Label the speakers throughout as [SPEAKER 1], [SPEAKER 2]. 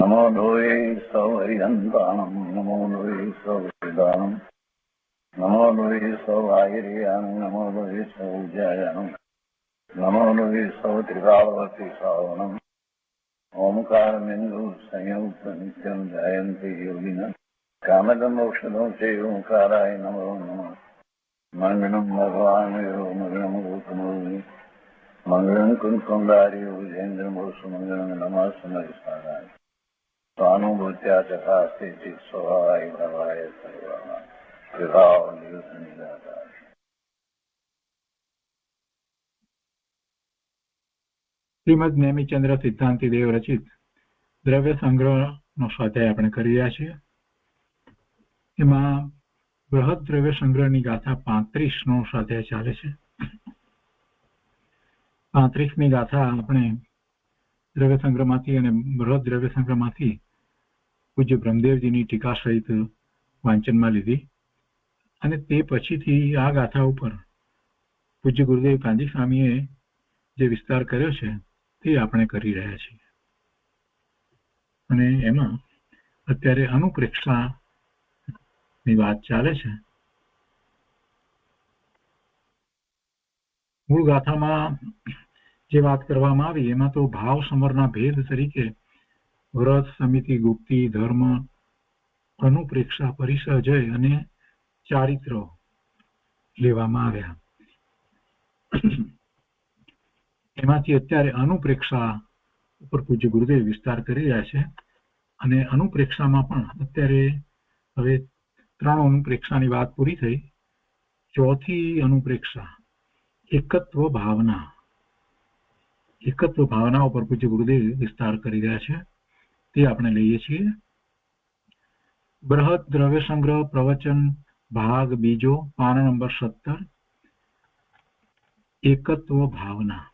[SPEAKER 1] નમો લોહી સૌ હરિહંતાણમ નમો લોહી સૌ વેદાનમ નમો લોહી સૌ આયર્યાન નમો લોહી સૌ જયાનમ નમો લોહી સૌ ત્રિકાળવતી શ્રાવણમ ઓમકાર બિંદુ સંયુક્ત નિત્યમ જયંતી યોગિના કામદમ ઔષધો છે ઓંકારાય નમો નમઃ મંગલમ ભગવાન મંગલમ ગૌતમોની મંગલમ કુંકુંદારી વિજેન્દ્રમોસુ મંગલમ નમઃ સમયસારાય स्वानुभूत्या चकास्ते स्वभावाय भवाय सर्वः विभाव निरुद्ध निराकार।
[SPEAKER 2] શ્રીમદ નેમિચંદ્ર સિદ્ધાંતિ દેવ રચિત દ્રવ્ય સંગ્રહનો સ્વાધ્યાય આપણે કરી રહ્યા છીએ. એમાં બૃહદ દ્રવ્ય સંગ્રહની ગાથા 35નો સ્વાધ્યાય ચાલે છે. 35મી ગાથા આપણે દ્રવ્ય સંગ્રહમાંથી અને બૃહદ દ્રવ્ય સંગ્રહમાંથી પૂજ્ય બ્રહ્મદેવજીની ટીકા સહિત વાંચનમાં લીધી અને તે પછીથી આ ગાથા ઉપર પૂજ્ય ગુરુદેવ કાંજી સ્વામીએ જે વિસ્તાર કર્યો છે તે આપણે કરી રહ્યા છીએ. અને એમાં અત્યારે અનુપ્રેક્ષાની વાત ચાલે છે. મૂળ ગાથામાં જે વાત કરવામાં આવી એમાં તો ભાવ સમરના ભેદ તરીકે વ્રત, સમિતિ, ગુપ્તિ, ધર્મ, અનુપ્રેક્ષા, પરિસજય અને ચારિત્ર લેવામાં આવ્યા. એમાંથી અત્યારે અનુપ્રેક્ષા ઉપર પૂજ્ય ગુરુદેવ વિસ્તાર કરી રહ્યા છે. અને અનુપ્રેક્ષામાં પણ અત્યારે હવે 3 અનુપ્રેક્ષાની વાત પૂરી થઈ. ચોથી અનુપ્રેક્ષા એકત્વ ભાવના. એકત્વ ભાવના ઉપર પૂજ્ય ગુરુદેવ વિસ્તાર કરી રહ્યા છે. તે આપણે લઈએ છીએ. બૃહદ દ્રવ્ય સંગ્રહ પ્રવચન ભાગ બીજો, પાન નંબર 17. એકત્વ ભાવના.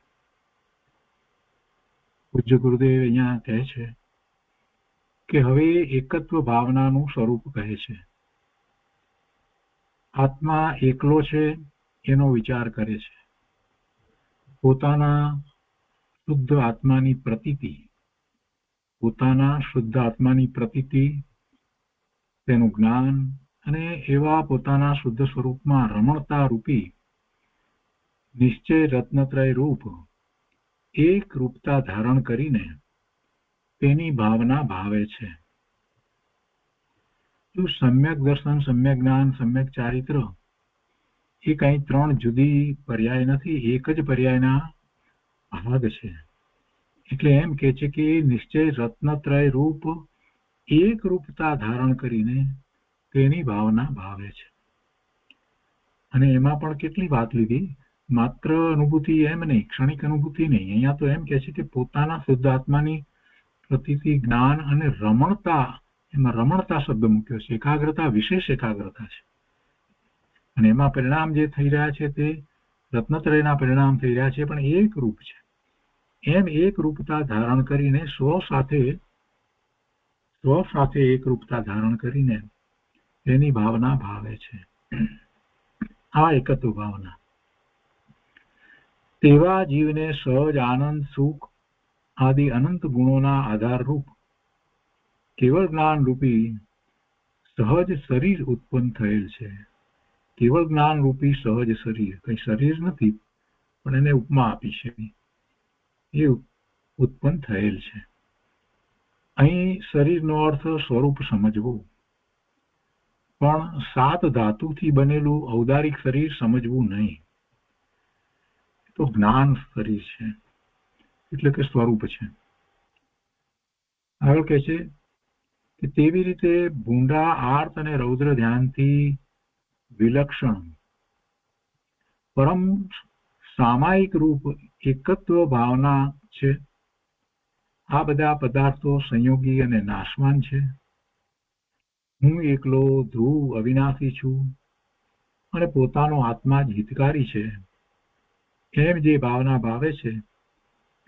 [SPEAKER 2] પૂજ્ય ગુરુદેવ અહીંયા કહે છે કે હવે એકત્વ ભાવનાનું સ્વરૂપ કહે છે. આત્મા એકલો છે એનો વિચાર કરે છે. પોતાના શુદ્ધ આત્માની પ્રતીતિ, તેનું જ્ઞાન અને એવા પોતાના શુદ્ધ સ્વરૂપમાં રમણતા રૂપી નિશ્ચય રત્નત્રય રૂપ એક રૂપતા ધારણ કરીને તેની ભાવના ભાવે છે. જો સમ્યક દર્શન, સમ્યક જ્ઞાન, સમ્યક ચારિત્ર એ કઈ 3 જુદી પર્યાય નથી, એક જ પર્યાયના ભાગ છે. એટલે એમ કે છે કે નિશ્ચય રત્નત્રય રૂપ એક રૂપતા ધારણ કરીને તેની ભાવના ભાવે છે. અને એમાં પણ કેટલી વાત લીધી, માત્ર અનુભૂતિ એમ નહીં, ક્ષણિક અનુભૂતિ નહીં. અહીંયા તો એમ કે છે કે પોતાના શુદ્ધ આત્માની પ્રતીતિ, જ્ઞાન અને રમણતા, એમાં રમણતા શબ્દ મૂક્યો છે. એકાગ્રતા, વિશેષ એકાગ્રતા છે. અને એમાં પરિણામ જે થઈ રહ્યા છે તે રત્નત્રયના પરિણામ થઈ રહ્યા છે, પણ એક રૂપ છે. એમ એક રૂપતા ધારણ કરીને સ્વ સાથે એક રૂપતા ધારણ કરીને તેની ભાવના ભાવે છે. આ એકત્વ ભાવના. તેવા જીવને સહજ આનંદ, સુખ આદિ અનંત ગુણોના આધાર રૂપ કેવળ જ્ઞાન રૂપી સહજ શરીર ઉત્પન્ન થયેલ છે. કેવળ જ્ઞાન રૂપી સહજ શરીર, કઈ શરીર નથી પણ એને ઉપમા આપી છે, એ ઉત્પન્ન થયેલ છે. અહીં શરીરનો અર્થ સ્વરૂપ સમજવું, પણ 7 ધાતુથી બનેલું ઔદારિક શરીર સમજવું નહીં. તો જ્ઞાન શરીર છે એટલે કે સ્વરૂપ છે. આગળ કહે છે કે તેવી રીતે ભૂંડા આર્ત અને રૌદ્ર ધ્યાનથી વિલક્ષણ પરમ સામાયિક રૂપ એકત્વ ભાવના છે. આ બધા પદાર્થો સંયોગી અને નાશવાન છે. હું એકલો ધ્રુવ અવિનાશી છું અને પોતાનો આત્મા જ હિતકારી છે. એમ જે ભાવના ભાવે છે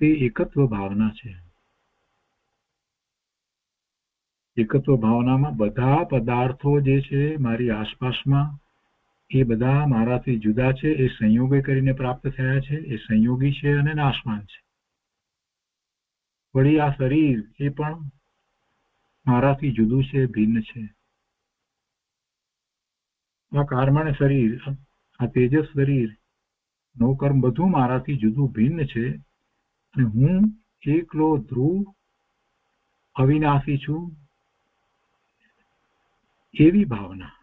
[SPEAKER 2] તે એકત્વ ભાવના છે. એકત્વ ભાવનામાં બધા પદાર્થો જે છે મારી આસપાસમાં એ બધા મારાથી જુદા છે. એ સંયોગે કરીને પ્રાપ્ત થયા છે, એ સંયોગી છે અને નાશવાન છે. વળી આ શરીર એ પણ મારાથી જુદું છે, ભિન્ન છે. આ કર્મણ શરીર, આ તેજસ શરીર, નવકર્મ બધું મારાથી જુદું ભિન્ન છે અને હું એકલો ધ્રુવ અવિનાશી છું. એવી ભાવના,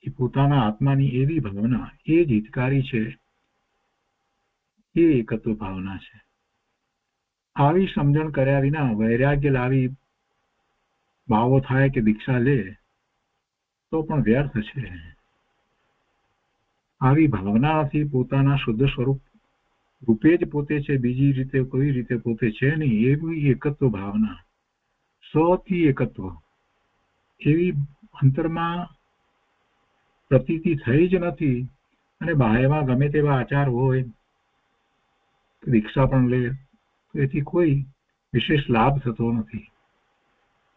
[SPEAKER 2] એ પોતાના આત્માની એવી ભાવના, એ જ હિતકારી છે, એ એકત્વ ભાવના છે. આવી સમજણ કર્યા વિના વૈરાગ્ય લાવી ભાવો થાય કે દીક્ષા લે તો પણ વ્યર્થ છે. આવી ભાવનાથી પોતાના શુદ્ધ સ્વરૂપ રૂપે જ પોતે છે, બીજી રીતે કોઈ રીતે પોતે છે નહીં, એવી એકત્વ ભાવના, સૌથી એકત્વ, એવી અંતરમાં પ્રતીતિ થઈ જ નથી. અને બાહ્યમાં ગમે તેવા આચાર હોય, દીક્ષા પણ લે તો એથી કોઈ વિશેષ લાભ થતો નથી.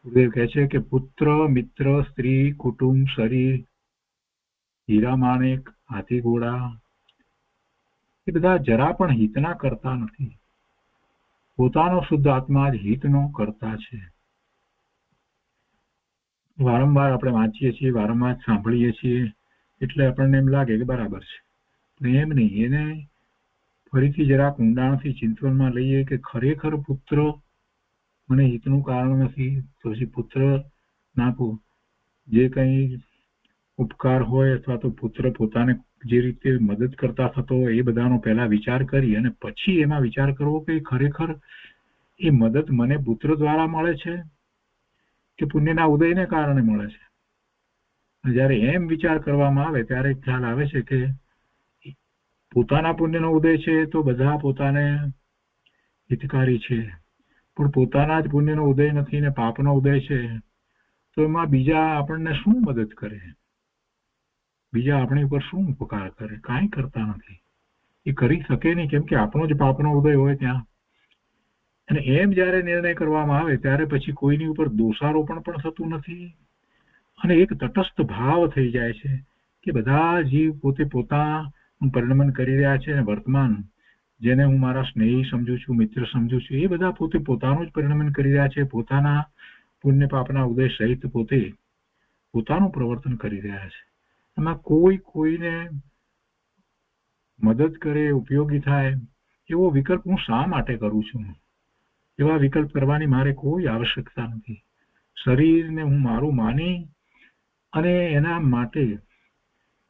[SPEAKER 2] ગુરુદેવ કહે છે કે પુત્ર, મિત્ર, સ્ત્રી, કુટુંબ, શરીર, હીરા માણેક, હાથી ઘોડા, એ બધા જરા પણ હિતના કરતા નથી. પોતાનો શુદ્ધ આત્મા જ હિતનો કરતા છે. વારંવાર આપણે વાંચીએ છીએ, વારંવાર સાંભળીએ છીએ, એટલે આપણને એમ લાગે કે બરાબર છે, પણ એમ નહીં. એને ફરીથી જરાક ઊંડાણથી ચિંતનમાં લઈએ કે ખરેખર પુત્ર મને હિતનું કારણ નથી, તો પછી પુત્ર નાખું જે કંઈ ઉપકાર હોય અથવા તો પુત્ર પોતાને જે રીતે મદદ કરતા થતો હોય એ બધાનો પહેલા વિચાર કરી અને પછી એમાં વિચાર કરવો કે ખરેખર એ મદદ મને પુત્ર દ્વારા મળે છે કે પુણ્યના ઉદયને કારણે મળે છે. જ્યારે એમ વિચાર કરવામાં આવે ત્યારે ખ્યાલ આવે છે કે પોતાના પુણ્યનો ઉદય છે તો બધા પોતાને હિતકારી છે, પણ પોતાના જ પુણ્યનો ઉદય નથી ને પાપનો ઉદય છે તો એમાં બીજા આપણને શું મદદ કરે, બીજા આપણી ઉપર શું ઉપકાર કરે? કાંઈ કરતા નથી. એ કરી શકે નહીં, કેમ કે આપણો જ પાપનો ઉદય હોય ત્યાં. અને એમ જ્યારે નિર્ણય કરવામાં આવે ત્યારે પછી કોઈની ઉપર દોષારોપણ પણ થતું નથી અને એક તટસ્થ ભાવ થઈ જાય છે કે બધા જીવ પોતે પોતાનું પરિણમન કરી રહ્યા છે અને વર્તમાન જેને હું મારા સ્નેહી સમજુ છું, મિત્ર સમજુ છું, એ બધા પોતે પોતાનું જ પરિણમન કરી રહ્યા છે. પોતાના પુણ્ય પાપના ઉદય સહિત પોતે પોતાનું પ્રવર્તન કરી રહ્યા છે. એમાં કોઈ કોઈને મદદ કરે, ઉપયોગી થાય એવો વિકલ્પ હું શા માટે કરું છું? એવા વિકલ્પ કરવાની મારે કોઈ આવશ્યકતા નથી. શરીરને હું મારું માની અને એના માટે,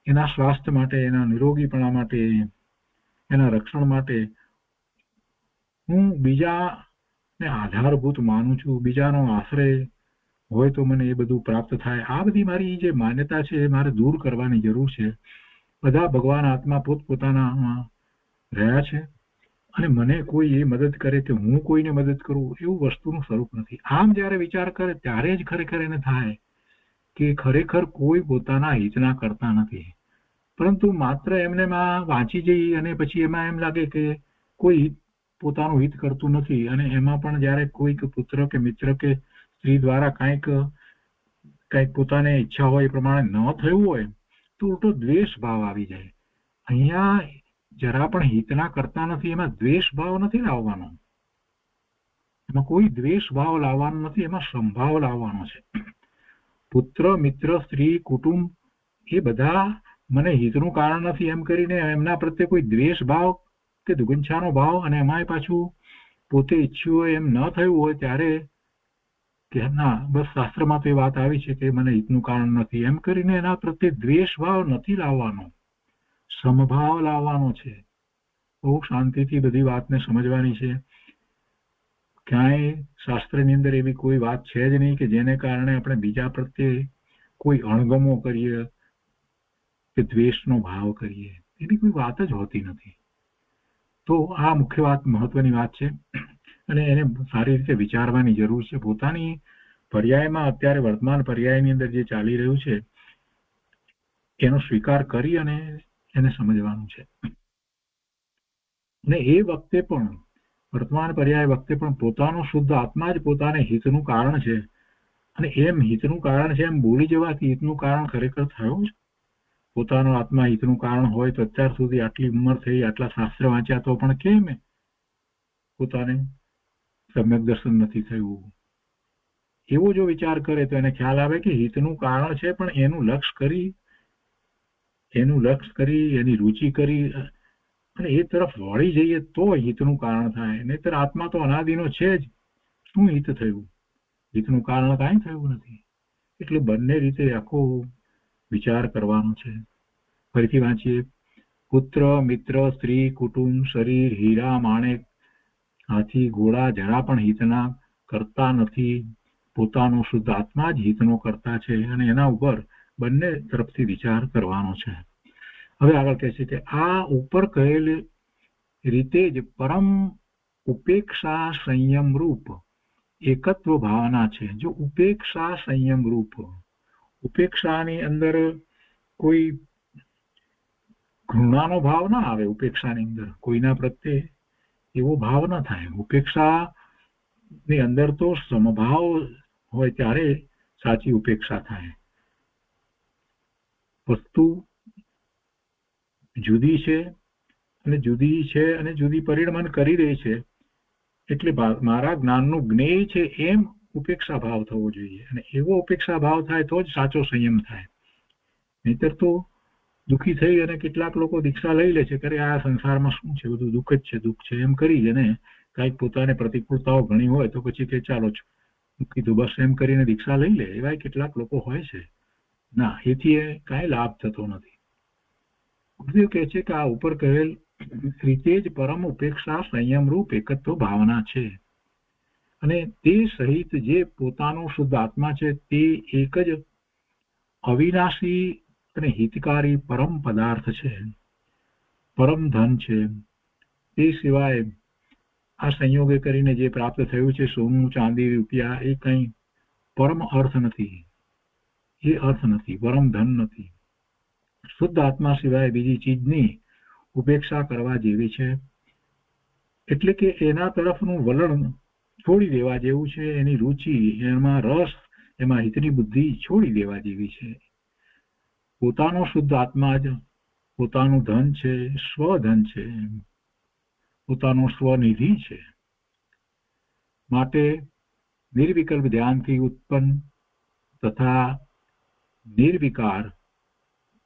[SPEAKER 2] એના સ્વાસ્થ્ય માટે, એના નિરોગીપણા માટે, એના રક્ષણ માટે હું બીજાને આધારભૂત માનું છું. બીજાનો આશ્રય હોય તો મને એ બધું પ્રાપ્ત થાય. આ બધી મારી જે માન્યતા છે એ મારે દૂર કરવાની જરૂર છે. બધા ભગવાન આત્મા પોતપોતાના રહ્યા છે અને મને કોઈ એ મદદ કરે કે હું કોઈને મદદ કરું એવું વસ્તુનું સ્વરૂપ નથી. આમ જ્યારે વિચાર કરે ત્યારે જ ખરેખર એને થાય કે ખરેખર કોઈ પોતાના હિતના કરતા નથી, પરંતુ માત્ર એમને વાંચી જઈ અને પછી એમાં એમ લાગે કે કોઈ પોતાનું હિત કરતું નથી અને એમાં પણ જ્યારે કોઈક પુત્ર કે મિત્ર કે સ્ત્રી દ્વારા કંઈક પોતાને ઈચ્છા હોય એ પ્રમાણે ન થયું હોય તો ઉલટો દ્વેષ ભાવ આવી જાય. અહીંયા જરા પણ હિતના કરતા નથી, એમાં દ્વેષ ભાવ નથી લાવવાનો, એમાં કોઈ દ્વેષ ભાવ લાવવાનો નથી, એમાં સંભાવ લાવવાનો છે. પુત્ર, મિત્ર, સ્ત્રી, કુટુંબ એ બધા મને હિતનું કારણ નથી એમ કરીને એમના પ્રત્યે કોઈ દ્વેષ ભાવ કે દુગંછાનો ભાવ, અને એમાંય પાછું પોતે ઈચ્છ્યું હોય એમ ન થયું હોય ત્યારે કે ના બસ શાસ્ત્રમાં તો એ વાત આવી છે કે મને હિતનું કારણ નથી એમ કરીને એના પ્રત્યે દ્વેષ ભાવ નથી લાવવાનો, સમભાવ લાવવાનો છે. બહુ શાંતિથી બધી વાતને સમજવાની છે. ક્યાંય શાસ્ત્રની અંદર એવી કોઈ વાત છે જ નહીં કે જેને કારણે આપણે બીજા પ્રત્યે કોઈ અણગમો કરીએ કે દ્વેષનો ભાવ કરીએ. એવી કોઈ વાત જ હોતી નથી. તો આ મુખ્ય વાત, મહત્વની વાત છે અને એને સારી રીતે વિચારવાની જરૂર છે. પોતાની પર્યાયમાં, અત્યારે વર્તમાન પર્યાયની અંદર જે ચાલી રહ્યું છે એનો સ્વીકાર કરી અને એને સમજવાનું છે. અને એ વખતે પણ, વર્તમાન પર્યાય વખતે પણ પોતાનો શુદ્ધ આત્મા જ પોતાને હિતનું કારણ છે અને એમ હિતનું કારણ છે એમ બોલી જવાથી હિતનું કારણ ખરેખર થયું છે? પોતાનો આત્મા હિતનું કારણ હોય તો અત્યાર સુધી આટલી ઉંમર થઈ, આટલા શાસ્ત્ર વાંચ્યા તો પણ કેમ પોતાને સમ્યક દર્શન નથી થયું? એવો જો વિચાર કરે તો એને ખ્યાલ આવે કે હિતનું કારણ છે, પણ એનું લક્ષ્ય કરી એની રુચિ કરી અને એ તરફ વળી જઈએ તો હિતનું કારણ થાય. નહીતર આત્મા તો અનાદિનો છે જ, શું હિત થયું? હિતનું કારણ કાંઈ થયું નથી. એટલે બંને રીતે આખો વિચાર કરવાનો છે. ફરીથી વાંચીએ. પુત્ર, મિત્ર, સ્ત્રી, કુટુંબ, શરીર, હીરા, માણેક, હાથી, ઘોડા જરા પણ હિતના કરતા નથી. પોતાનો શુદ્ધ આત્મા જ હિતનો કરતા છે અને એના ઉપર બંને તરફથી વિચાર કરવાનો છે. હવે આગળ કહે છે કે આ ઉપર કહેલ રીતે જ પરમ ઉપેક્ષા સંયમ રૂપ એકત્વ ભાવના છે. જો ઉપેક્ષા સંયમ રૂપ, ઉપેક્ષાની અંદર કોઈ ઘૃણાનો ભાવ ના આવે. ઉપેક્ષાની અંદર કોઈના પ્રત્યે એવો ભાવ ના થાય. ઉપેક્ષા ની અંદર તો સમભાવ હોય ત્યારે સાચી ઉપેક્ષા થાય. વસ્તુ જુદી છે અને જુદી પરિણમન કરી રહી છે, એટલે મારા જ્ઞાનનું જ્ઞેય છે એમ ઉપેક્ષા ભાવ થવો જોઈએ. અને એવો ઉપેક્ષા ભાવ થાય તો જ સાચો સંયમ થાય. નહીતર તો દુઃખી થઈ અને કેટલાક લોકો દીક્ષા લઈ લે છે કે આ સંસારમાં શું છે, બધું દુઃખ જ છે, દુઃખ છે એમ કરી અને કાંઈક પોતાને પ્રતિકૂળતાઓ ઘણી હોય તો પછી કે ચાલો કીધું બસ એમ કરીને દીક્ષા લઈ લે. એવા કેટલાક લોકો હોય છે. ના, એથી કાંઈ લાભ થતો નથી. ગુરુદેવ કહે છે કે આ ઉપર કહેલ રીતે જ પરમ ઉપેક્ષા સંયમ રૂપ એકત્વ ભાવના છે અને તે સહિત જે પોતાનો શુદ્ધ આત્મા છે તે એક જ અવિનાશી અને હિતકારી પરમ પદાર્થ છે, પરમ ધન છે. તે સિવાય આ સંયોગે કરીને જે પ્રાપ્ત થયું છે સોનું, ચાંદી, રૂપિયા, એ કંઈ પરમ અર્થ નથી. એ અર્થ નથી, પરમ ધન નથી. શુદ્ધ આત્મા સિવાય બીજી ચીજની ઉપેક્ષા કરવા જેવી છે. એટલે કે એના તરફનું વલણ છોડી દેવા જેવું છે. એની રુચિ, એમાં રસ, એમાં હિતની બુદ્ધિ છોડી દેવા જેવી છે. પોતાનો શુદ્ધ આત્મા જ પોતાનું ધન છે, સ્વધન છે, પોતાનો સ્વનિધિ છે. માટે નિર્વિકલ્પ ધ્યાનથી ઉત્પન્ન તથા નિર્વિકાર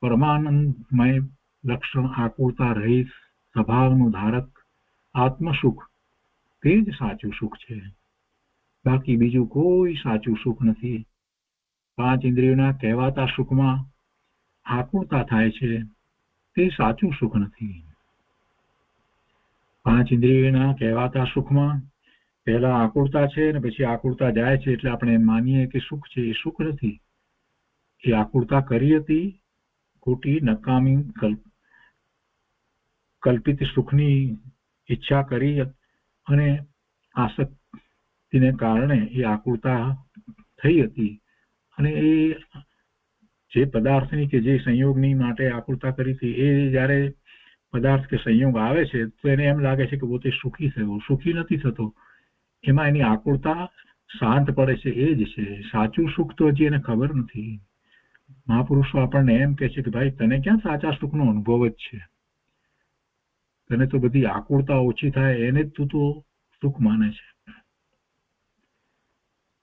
[SPEAKER 2] પરમાનંદમય લક્ષણ આકુળતા રહિત સ્વભાવનું ધારક આત્મસુખ તે જ સાચું સુખ છે. બાકી બીજું કોઈ સાચું સુખ નથી. 5 ઇન્દ્રિયોના કહેવાતા સુખમાં આકુળતા થાય છે તે સાચું સુખ નથી. 5 ઇન્દ્રિયોના કહેવાતા સુખમાં પહેલા આકુળતા છે અને પછી આકુળતા જાય છે એટલે આપણે માનીએ કે સુખ છે. એ સુખ નથી. એ આકુળતા કરી હતી ખોટી નકામી કલ્પિત સુખની ઈચ્છા કરી અને આસક્તિને કારણે એ આકુળતા થઈ હતી. અને એ જે પદાર્થની કે જે સંયોગની માટે આકુળતા કરી હતી એ જ્યારે પદાર્થ કે સંયોગ આવે છે તો એને એમ લાગે છે કે પોતે સુખી થયો. સુખી નથી થતો. એમાં એની આકુળતા શાંત પડે છે. એ જ છે સાચું સુખ. તો હજી એને ખબર નથી. મહાપુરુષો આપણને એમ કહે છે કે ભાઈ તને ક્યાં સાચા સુખનો અનુભવ જ છે? તને તો બધી આકુળતા ઓછી થાય એને જ તું તો સુખ માને છે.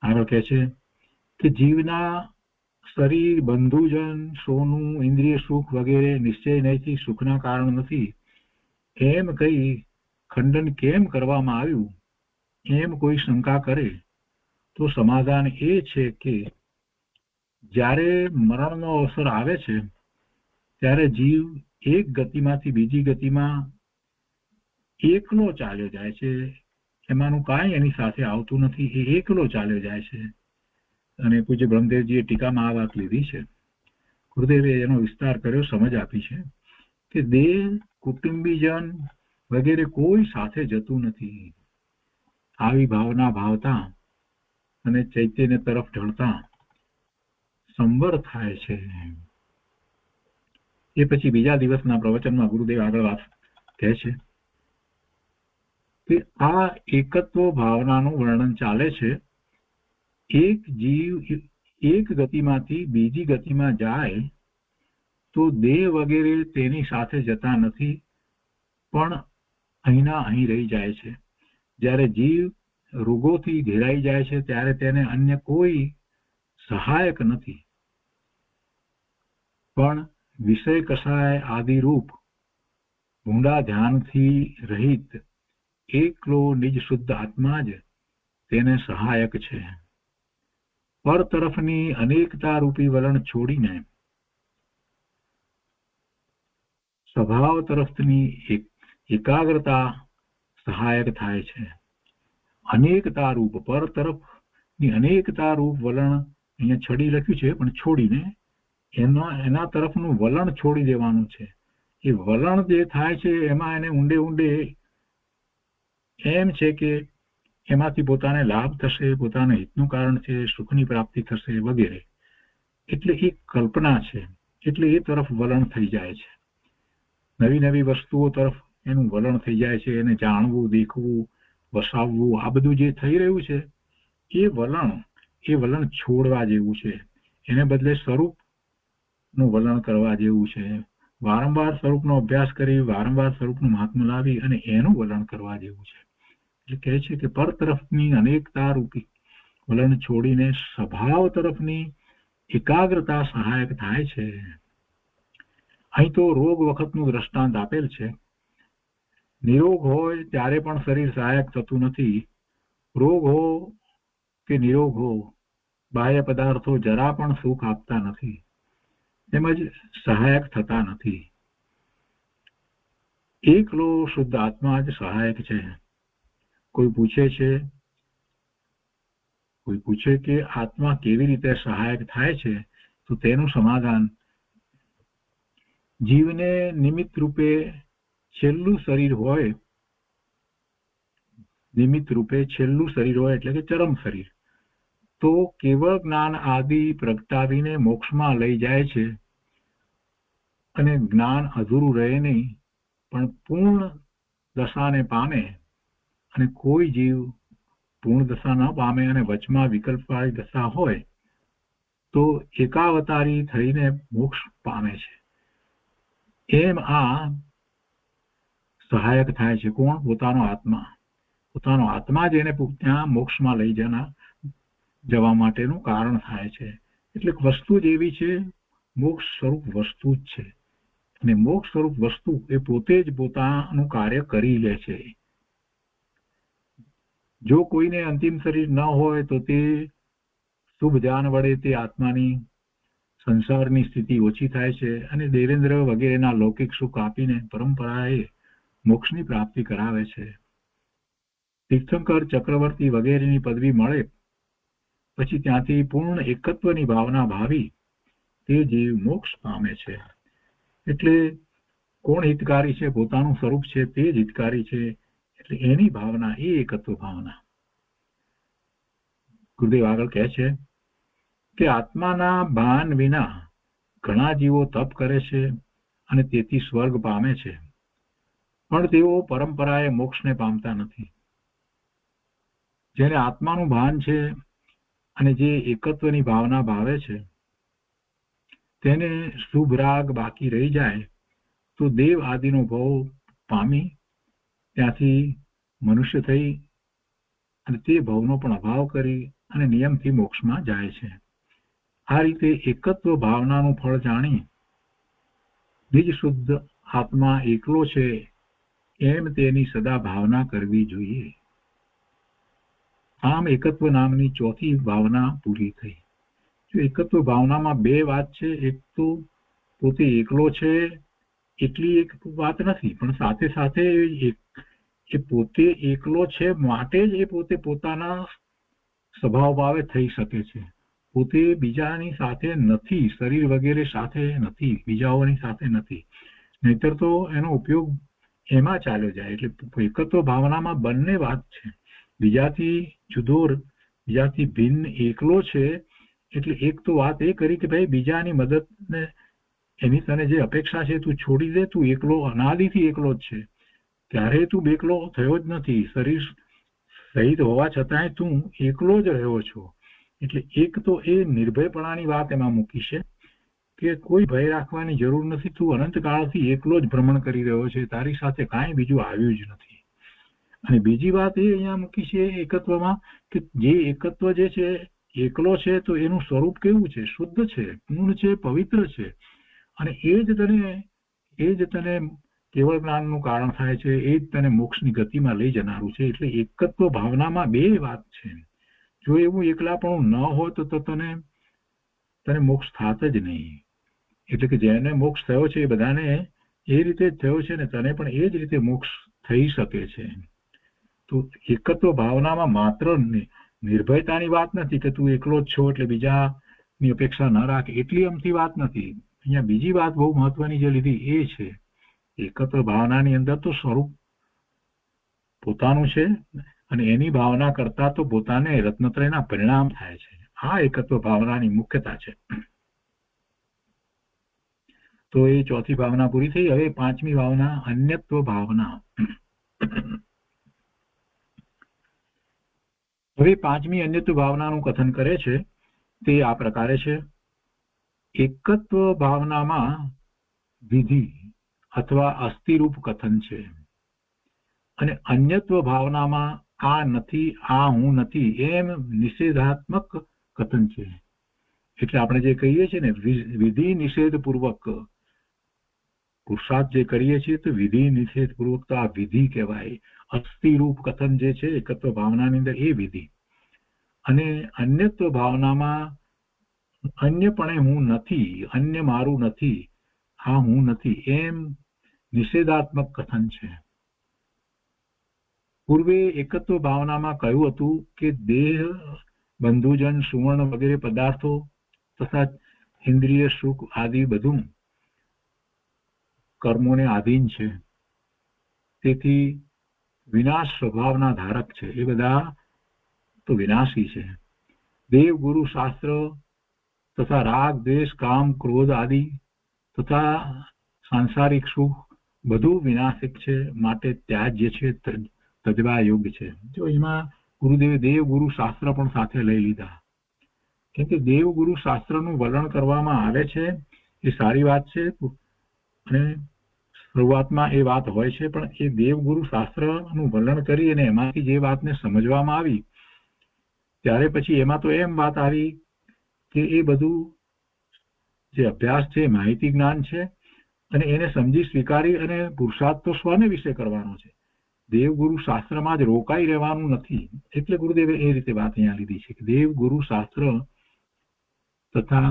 [SPEAKER 2] આગળ કહે છે કે જીવના શરીર, બંધુજન, સોનું, ઇન્દ્રિય સુખ વગેરે નિશ્ચય નહીંથી સુખના કારણ નથી એમ કહી ખંડન કેમ કરવામાં આવ્યું એમ કોઈ શંકા કરે તો સમાધાન એ છે કે જ્યારે મરણનો અવસર આવે છે ત્યારે જીવ એક ગતિમાંથી બીજી ગતિમાં એકલો ચાલ્યો જાય છે. એમાંનું કાંઈ એની સાથે આવતું નથી. એ એકલો ચાલ્યો જાય છે. અને પૂજ્ય બ્રહ્મદેવજીએ ટીકામાં આ વાત લીધી છે. ગુરુદેવે એનો વિસ્તાર કર્યો, સમજ આપી છે કે દેહ, કુટુંબીજન વગેરે કોઈ સાથે જતું નથી. આવી ભાવના ભાવતા અને ચૈતન્ય તરફ ઢળતા સંવર થાય છે. એ પછી બીજા દિવસના પ્રવચનમાં ગુરુદેવ આગળ વાત કહે છે કે આ એકત્વ ભાવનાનું વર્ણન ચાલે છે. એક જીવ એક ગતિમાંથી બીજી ગતિમાં જાય તો દેહ વગેરે તેની સાથે જતા નથી પણ અહીંના અહીં રહી જાય છે. જ્યારે જીવ રોગોથી ઘેરાઈ જાય છે ત્યારે તેને અન્ય કોઈ સહાયક નથી, પણ વિષય કસાય આદિરૂપ ઊંડા ધ્યાનથી રહિત એકલો નિજ શુદ્ધ આત્મા જ તેને સહાયક છે. પર તરફની અનેકતા રૂપી વલણ છોડીને સ્વભાવ તરફની એકાગ્રતા સહાયક થાય છે. અનેકતા રૂપ પર તરફની અનેકતા રૂપ વલણ અહીંયા છડી લખ્યું છે, પણ છોડીને એના તરફનું વલણ છોડી દેવાનું છે. એ વલણ જે થાય છે એમાં એને ઊંડે ઊંડે એમ છે કે એમાંથી પોતાને લાભ થશે, પોતાના હિતનું કારણ છે, સુખની પ્રાપ્તિ થશે વગેરે. એટલે એ કલ્પના છે, એટલે એ તરફ વલણ થઈ જાય છે. નવી નવી વસ્તુઓ તરફ એનું વલણ થઈ જાય છે. એને જાણવું, દેખવું, વસાવવું, આ બધું જે થઈ રહ્યું છે એ વલણ છોડવા જેવું છે. એને બદલે સ્વરૂપનું વલણ કરવા જેવું છે. વારંવાર સ્વરૂપનો અભ્યાસ કરી, વારંવાર સ્વરૂપનું મહાત્મ્ય લાવી અને એનું વલણ કરવા જેવું છે. એટલે કહે છે કે પર તરફની અનેકતા રૂપી વલણ છોડીને સ્વભાવ તરફની એકાગ્રતા સહાયક થાય છે. અહીં તો રોગ વખતનું દ્રષ્ટાંત આપેલ છે. નિરોગ હોય ત્યારે પણ શરીર સહાયક થતું નથી. રોગ હો કે નિરોગ હો, બાહ્ય પદાર્થો જરા પણ સુખ આપતા નથી, તેમજ સહાયક થતા નથી. એકલો શુદ્ધ આત્મા જ સહાયક છે. કોઈ પૂછે કે આત્મા કેવી રીતે સહાયક થાય છે, તો તેનું સમાધાન જીવને નિમિત્ત રૂપે છેલ્લું શરીર હોય એટલે કે ચરમ શરીર, તો કેવળ જ્ઞાન આદિ પ્રગટાવીને મોક્ષમાં લઈ જાય છે. અને જ્ઞાન અધૂરું રહે નહીં, પણ પૂર્ણ દશાને પામે. અને કોઈ જીવ પૂર્ણ દશા ન પામે અને વચમાં વિકલ્પવાળી દશા હોય તો એકાવતારી થઈને મોક્ષ પામે છે. એમ આ સહાયક થાય છે. કોણ? પોતાનો આત્મા જ એને ત્યાં મોક્ષમાં લઈ જવા માટેનું કારણ થાય છે. એટલે વસ્તુ જ એવી છે, મોક્ષ સ્વરૂપ વસ્તુ જ છે. અને મોક્ષ સ્વરૂપ વસ્તુ એ પોતે જ પોતાનું કાર્ય કરી લે છે. જો કોઈને અંતિમ શરીર ન હોય તો તે શુભ ધ્યાન વડે તે આત્માની સંસારની સ્થિતિ ઓછી થાય છે અને દેવેન્દ્ર વગેરેના લૌકિક સુખ આપીને પરંપરાએ મોક્ષની પ્રાપ્તિ કરાવે છે. તીર્થંકર, ચક્રવર્તી વગેરેની પદવી મળે પછી ત્યાંથી પૂર્ણ એકત્વની ભાવના ભાવી તે જીવ મોક્ષ પામે છે. એટલે કોણ હિતકારી છે? પોતાનું સ્વરૂપ છે તે જ હિતકારી છે. એટલે એની ભાવના એ એકત્વ ભાવના. ગુરુદેવ આગળ કહે છે કે આત્માના ભાન વિના ઘણા જીવો તપ કરે છે અને તેથી સ્વર્ગ પામે છે, પણ તેઓ પરંપરાએ મોક્ષને પામતા નથી. જેને આત્માનું ભાન છે અને જે એકત્વની ભાવના ભાવે છે, તેને શુભ રાગ બાકી રહી જાય તો દેવ આદિનો ભવ પામી ત્યાંથી મનુષ્ય થઈ અને તે ભવનો પણ અભાવ કરી અને નિયમથી મોક્ષમાં જાય છે. આ રીતે એકત્વ ભાવનાનું ફળ જાણી નિજ શુદ્ધ આત્મા એકલો છે એમ તેની સદા ભાવના કરવી જોઈએ. આમ એકત્વ નામની ચોથી ભાવના પૂરી થઈ. જો એકત્વ ભાવનામાં બે વાત છે. એક તો પોતે એકલો છે એટલી એક વાત નથી, પણ સાથે સાથે એ પોતે એકલો છે માટે જ એ પોતાના સ્વભાવ ભાવે થઈ શકે છે. પોતે બીજાની સાથે નથી, શરીર વગેરે સાથે નથી, બીજાઓની સાથે નથી, નહીતર તો એનો ઉપયોગ એમાં ચાલ્યો જાય. એટલે એકત્વ ભાવનામાં બંને વાત છે. બીજાથી જુદો, બીજાથી ભિન્ન એકલો છે એટલે એક તો વાત એ કરી કે ભાઈ બીજાની મદદને એની તને જે અપેક્ષા છે તું છોડી દે. તું એકલો અનાદિથી એકલો જ છે, ત્યારે તું બેકલો થયો જ નથી. શરીર સહિત હોવા છતાંય તું એકલો જ રહ્યો છો. એટલે એક તો એ નિર્ભયપણાની વાત એમાં મૂકી છે કે કોઈ ભય રાખવાની જરૂર નથી. તું અનંતકાળથી એકલો જ ભ્રમણ કરી રહ્યો છે, તારી સાથે કાંઈ બીજું આવ્યું જ નથી. અને બીજી વાત એ અહીંયા મૂકી છે એકત્વમાં કે જે એકત્વ જે છે એકલો છે તો એનું સ્વરૂપ કેવું છે? શુદ્ધ છે, પૂર્ણ છે, પવિત્ર છે. અને એ જ તને કેવળ જ્ઞાનનું કારણ થાય છે, એ જ તને મોક્ષની ગતિમાં લઈ જનારું છે. એટલે એકત્વ ભાવનામાં બે વાત છે. જો એવું એકલાપણું ન હોય તો તને મોક્ષ થાત જ નહીં. એટલે કે જેને મોક્ષ થયો છે એ બધાને એ રીતે જ થયો છે ને તને પણ એ જ રીતે મોક્ષ થઈ શકે છે. તો એકત્વ ભાવનામાં માત્ર નિર્ભયતાની વાત નથી કે તું એકલો જ છો એટલે બીજાની અપેક્ષા ન રાખે, એટલી અમથી વાત નથી. અહીંયા બીજી વાત બહુ મહત્વની જે લીધી એ છે એકત્વ ભાવનાની અંદર તો સ્વરૂપ પોતાનું છે અને એની ભાવના કરતા તો પોતાને રત્નત્રયના પરિણામ થાય છે. આ એકત્વ ભાવનાની મુખ્યતા છે. તો એ ચોથી ભાવના પૂરી થઈ. હવે પાંચમી ભાવના અન્યત્વ ભાવના. હવે પાંચમી અન્યત્વ ભાવનાનું કથન કરે છે તે આ પ્રકારે છે. એકત્વ ભાવનામાં વિધિ અથવા અસ્થિરૂપ કથન છે અને અન્યત્વ ભાવનામાં આ નથી, આ હું નથી એમ નિષેધાત્મક કથન છે. એટલે આપણે જે કહીએ છીએ ને વિધિ નિષેધ પૂર્વક પુરુષાર્થ જે કરીએ છીએ તો વિધિ નિષેધ પૂર્વક તો આ વિધિ કહેવાય. અસ્થિરૂપ કથન જે છે એકત્વ ભાવનાની અંદર એ વિધિ. અને અન્યત્વ ભાવનામાં અન્યપણે હું નથી, અન્ય મારું નથી, આ હું નથી એમ નિષેધાત્મક કથન છે. પૂર્વે એકત્વ ભાવનામાં કહ્યું હતું કે દેહ, બંધુજન, સુવર્ણ વગેરે પદાર્થો તથા ઇન્દ્રિય સુખ આદિ બધું કર્મોને આધીન છે, તેથી વિનાશ સ્વભાવના ધારક છે. એ બધા તો વિનાશી છે. દેવ, ગુરુ, શાસ્ત્ર તથા રાગ, દ્વેષ, કામ, ક્રોધ આદિ તથા સાંસારિક સુખ બધું વિનાશક છે, માટે ત્યાજ્ય છે, તજવા યોગ્ય છે. જો એમાં ગુરુદેવે દેવ, ગુરુ, શાસ્ત્ર પણ સાથે લઈ લીધા. કેમ કે દેવ, ગુરુ, શાસ્ત્રનું વર્ણન કરવામાં આવે છે એ સારી વાત છે અને શરૂઆતમાં એ વાત હોય છે, પણ એ દેવ, ગુરુ, શાસ્ત્રનું વર્ણન કરી અને એમાંથી જે વાતને સમજવામાં આવી ત્યારે પછી એમાં તો એમ વાત આવી કે એ બધું જે અભ્યાસ છે માહિતી જ્ઞાન છે અને એને સમજી સ્વીકારી અને પુરુષાર્થ તો સ્વને વિશે કરવાનો છે. દેવ, ગુરુ, શાસ્ત્રમાં જ રોકાઈ રહેવાનું નથી. એટલે ગુરુદેવે એ રીતે વાત અહીંયા લીધી છે કે દેવ, ગુરુ, શાસ્ત્ર તથા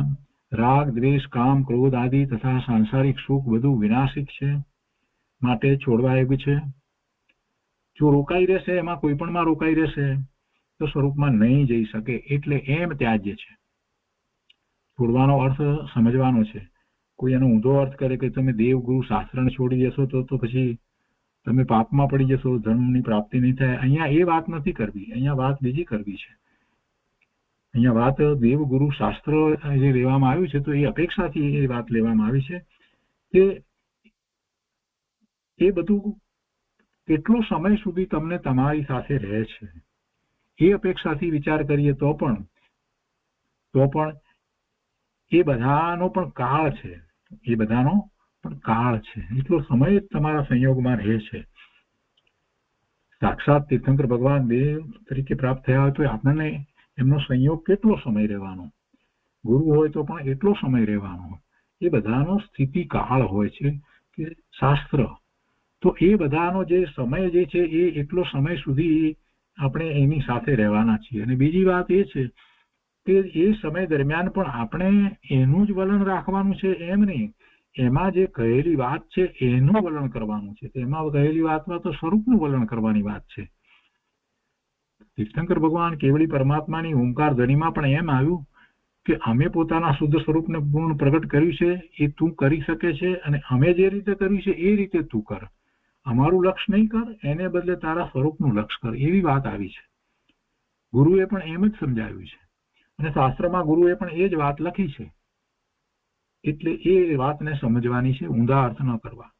[SPEAKER 2] રાગ, દ્વેષ, કામ, ક્રોધ આદિ તથા સાંસારિક સુખ બધું વિનાશિક છે, માટે છોડવા યોગ્ય છે. જો રોકાઈ રહેશે, એમાં કોઈ પણમાં રોકાઈ રહેશે તો સ્વરૂપમાં નહીં જઈ શકે, એટલે એમ ત્યાજ્ય છે. છોડવાનો અર્થ સમજવાનો છે. કોઈ એનો ઊંધો અર્થ કરે કે તમે દેવ, ગુરુ, શાસ્ત્રને છોડી દેશો તો પછી તમે પાપમાં પડી જશો, ધર્મની પ્રાપ્તિ નહીં થાય. અહીંયા એ વાત નથી કરવી, અહીંયા વાત બીજી કરવી છે. અહીંયા વાત દેવ, ગુરુ, શાસ્ત્ર જે લેવામાં આવ્યું છે તો એ અપેક્ષાથી એ વાત લેવામાં આવી છે કે એ બધું કેટલો સમય સુધી તમને તમારી સાથે રહે છે એ અપેક્ષાથી વિચાર કરીએ તો પણ એ બધાનો પણ કાળ છે, એ બધાનો પણ કાળ છે. એટલો સમય જ તમારા સંયોગમાં રહે છે. સાક્ષાત તીર્થંકર ભગવાન દેવ તરીકે પ્રાપ્ત થયા હોય તો આપણને એમનો સંયોગ કેટલો સમય રહેવાનો, ગુરુ હોય તો પણ એટલો સમય રહેવાનો. એ બધાનો સ્થિતિ કાળ હોય છે કે શાસ્ત્ર તો એ બધાનો જે સમય જે છે એ એટલો સમય સુધી આપણે એની સાથે રહેવાના છીએ. અને બીજી વાત એ છે કે એ સમય દરમિયાન પણ આપણે એનું જ વલણ રાખવાનું છે એમ નહીં, એમાં જે કહેલી વાત છે એનું વલણ કરવાનું છે. એમાં કહેલી વાતમાં તો સ્વરૂપનું વલણ કરવાની વાત છે. તીર્થંકર ભગવાન કેવળી પરમાત્માની ઓમકાર ધણીમાં પણ એમ આવ્યું કે અમે પોતાના શુદ્ધ સ્વરૂપને પૂર્ણ પ્રગટ કર્યું છે, એ તું કરી શકે છે અને અમે જે રીતે કર્યું છે એ રીતે તું કર, અમારું લક્ષ્ય નહીં કર, એને બદલે તારા સ્વરૂપનું લક્ષ્ય કર. એવી વાત આવી છે. ગુરુએ પણ એમ જ સમજાવ્યું છે અને શાસ્ત્રમાં ગુરુએ પણ એ જ વાત લખી છે. એટલે એ વાતને સમજવાની છે, ઊંધા અર્થ ન કરવા.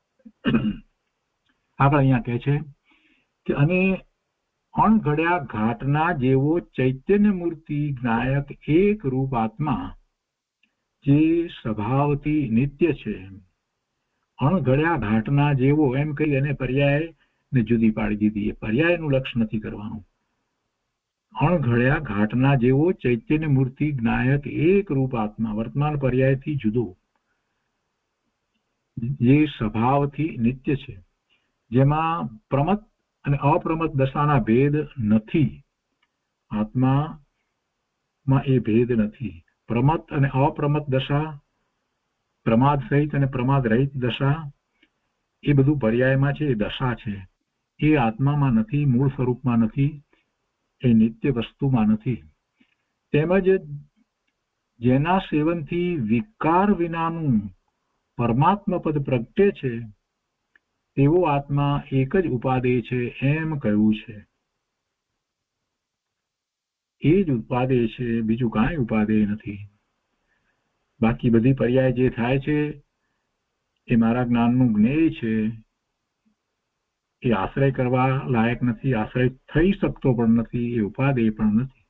[SPEAKER 2] આગળ અહીંયા કહે છે કે અને અણઘડ્યા ઘાટના જેવો ચૈતન્ય મૂર્તિ જ્ઞાયક એક રૂપ આત્મા જે સ્વભાવથી નિત્ય છે. અણઘડ્યા ઘાટના જેવો એમ કહી અને પર્યાય ને જુદી પાડી દીધી. એ પર્યાયનું લક્ષ્ય નથી કરવાનું. અણઘડ્યા ઘાટના જેવો ચૈતન્ય મૂર્તિ જ્ઞાયક એક રૂપ આત્મા વર્તમાન પર્યાયથી જુદો, જે સ્વભાવથી નિત્ય છે, જેમાં પ્રમત અને અપ્રમત દશાના ભેદ નથી. આત્મામાં એ ભેદ નથી. પ્રમત અને અપ્રમત દશા, પ્રમાદ સહિત અને પ્રમાદ રહિત દશા, એ બધું પર્યાયમાં છે. એ દશા છે, એ આત્મામાં નથી, મૂળ સ્વરૂપમાં નથી, એ નિત્ય વસ્તુમાં નથી. તેમજ જેના સેવનથી વિકાર વિનાનું પરમાત્મા પદ પ્રગટે છે, તેવો આત્મા એક જ ઉપાદેય છે એમ કહ્યું છે. એ જ ઉપાદેય છે, બીજું કાંઈ ઉપાદેય નથી. બાકી બધી પર્યાય જે થાય છે એ મારા જ્ઞાનનું જ્ઞેય છે. એ આશ્રય કરવા લાયક નથી, આશ્રય થઈ શકતો પણ નથી, એ ઉપાદેય પણ નથી.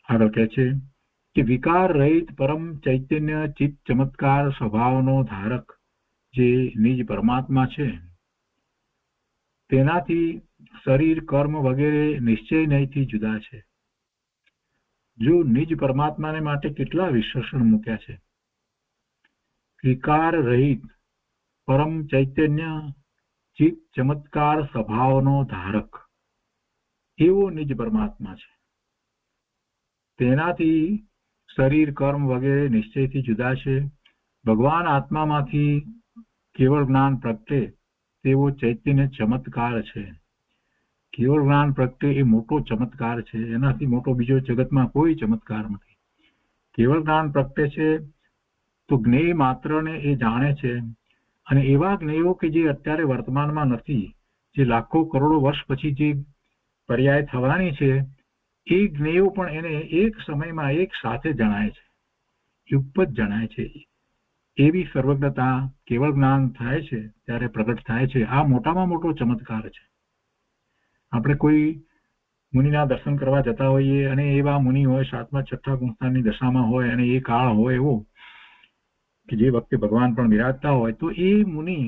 [SPEAKER 2] આગળ કહે છે કે વિકાર રહિત પરમ ચૈતન્ય ચિત્ત ચમત્કાર સ્વભાવનો ધારક જે નિજ પરમાત્મા છે, તેનાથી શરીર કર્મ વગેરે નિશ્ચય નહીંથી જુદા છે. જો નિજ પરમાત્માને માટે કેટલા વિશેષણ મૂક્યા છે. વિકાર રહિત પરમ ચૈતન્ય ચિત્ત ચમત્કાર સ્વભાવનો ધારક એવો નિજ પરમાત્મા છે, તેનાથી શરીર કર્મ વગેરે નિશ્ચયથી જુદા છે. ભગવાન આત્મામાંથી કેવળ જ્ઞાન પ્રગટે તેવો ચૈતન્ય ચમત્કાર છે. કેવળ જ્ઞાન પ્રગટે એ મોટો ચમત્કાર છે. એનાથી મોટો બીજો જગતમાં કોઈ ચમત્કાર નથી. કેવળ જ્ઞાન પ્રગટે છે તો જ્ઞેય માત્રને એ જાણે છે. અને એવા જ્ઞેયો કે જે અત્યારે વર્તમાનમાં નથી, જે લાખો કરોડો વર્ષ પછી જે પર્યાય થવાની છે, એ જ્ઞેયો પણ એને એક સમયમાં એક સાથે જણાય છે, યુગપત જણાય છે. એવી સર્વજ્ઞતા કેવળ જ્ઞાન થાય છે ત્યારે પ્રગટ થાય છે. આ મોટામાં મોટો ચમત્કાર છે. આપણે કોઈ મુનિના દર્શન કરવા જતા હોઈએ અને એવા મુનિ હોય, સાતમા છઠ્ઠા ગુણસ્થાનની દશામાં હોય અને એ કાળ હોય એવો કે જે વખતે ભગવાન પણ બિરાજતા હોય, તો એ મુનિ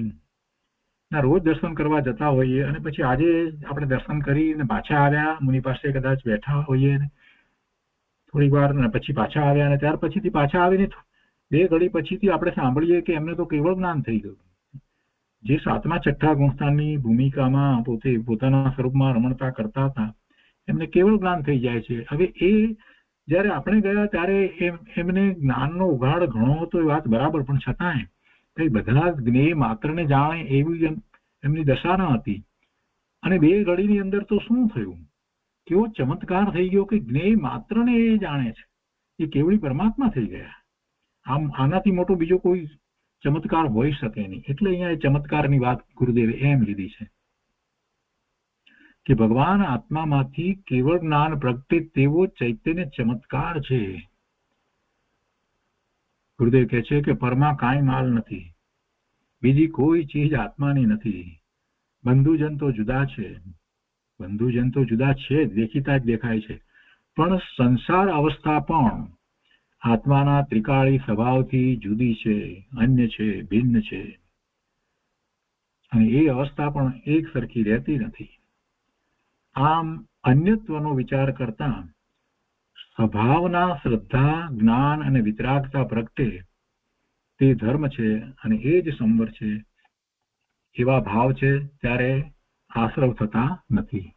[SPEAKER 2] ના રોજ દર્શન કરવા જતા હોઈએ અને પછી આજે આપણે દર્શન કરીને પાછા આવ્યા, મુનિ પાસે કદાચ બેઠા હોઈએ થોડી વાર, ને પછી પાછા આવ્યા અને ત્યાર પછીથી પાછા આવીને બે ઘડી પછીથી આપણે સાંભળીએ કે એમને તો કેવળ જ્ઞાન થઈ ગયું. જે સાતમા છઠ્ઠા ગુણસ્થાનની ભૂમિકામાં પોતે પોતાના સ્વરૂપમાં રમણતા કરતા હતા, એમને કેવળ જ્ઞાન થઈ જાય છે. હવે એ જયારે આપણે ગયા ત્યારે એમને જ્ઞાનનો ઉઘાડ ઘણો હતો, એ વાત બરાબર, પણ છતાંય કઈ બધા જ્ઞેય માત્રને જાણે એવી એમની દશા ન હતી. અને બે ઘડીની અંદર તો શું થયું, કેવો ચમત્કાર થઈ ગયો કે જ્ઞેય માત્રને એ જાણે છે, એ કેવળી પરમાત્મા થઈ ગયા. આમ આનાથી મોટો બીજો કોઈ ચમત્કાર હોઈ શકે નહીં. એટલે અહીંયા એ ચમત્કારની વાત ગુરુદેવે એમ લીધી છે કે ભગવાન આત્મામાંથી કેવળ જ્ઞાન પ્રગટે તેવો ચૈતન્ય ચમત્કાર છે. ગુરુદેવ કહે છે કે પરમાં કાંઈ માલ નથી, બીજી કોઈ ચીજ આત્માની નથી. બંધુજન તો જુદા છે, બંધુજન તો જુદા છે, દેખીતા જ દેખાય છે, પણ સંસાર અવસ્થા પણ આત્માના ત્રિકાળી સ્વભાવથી જુદી છે, અન્ય છે, ભિન્ન છે. અને એ અવસ્થા પણ એક સરખી રહેતી નથી. આમ અન્યત્વનો વિચાર કરતા સ્વભાવના શ્રદ્ધા, જ્ઞાન અને વિતરાગતા પ્રગટે તે ધર્મ છે અને એ જ સંવર છે. એવા ભાવ છે ત્યારે આશ્રવ થતા નથી.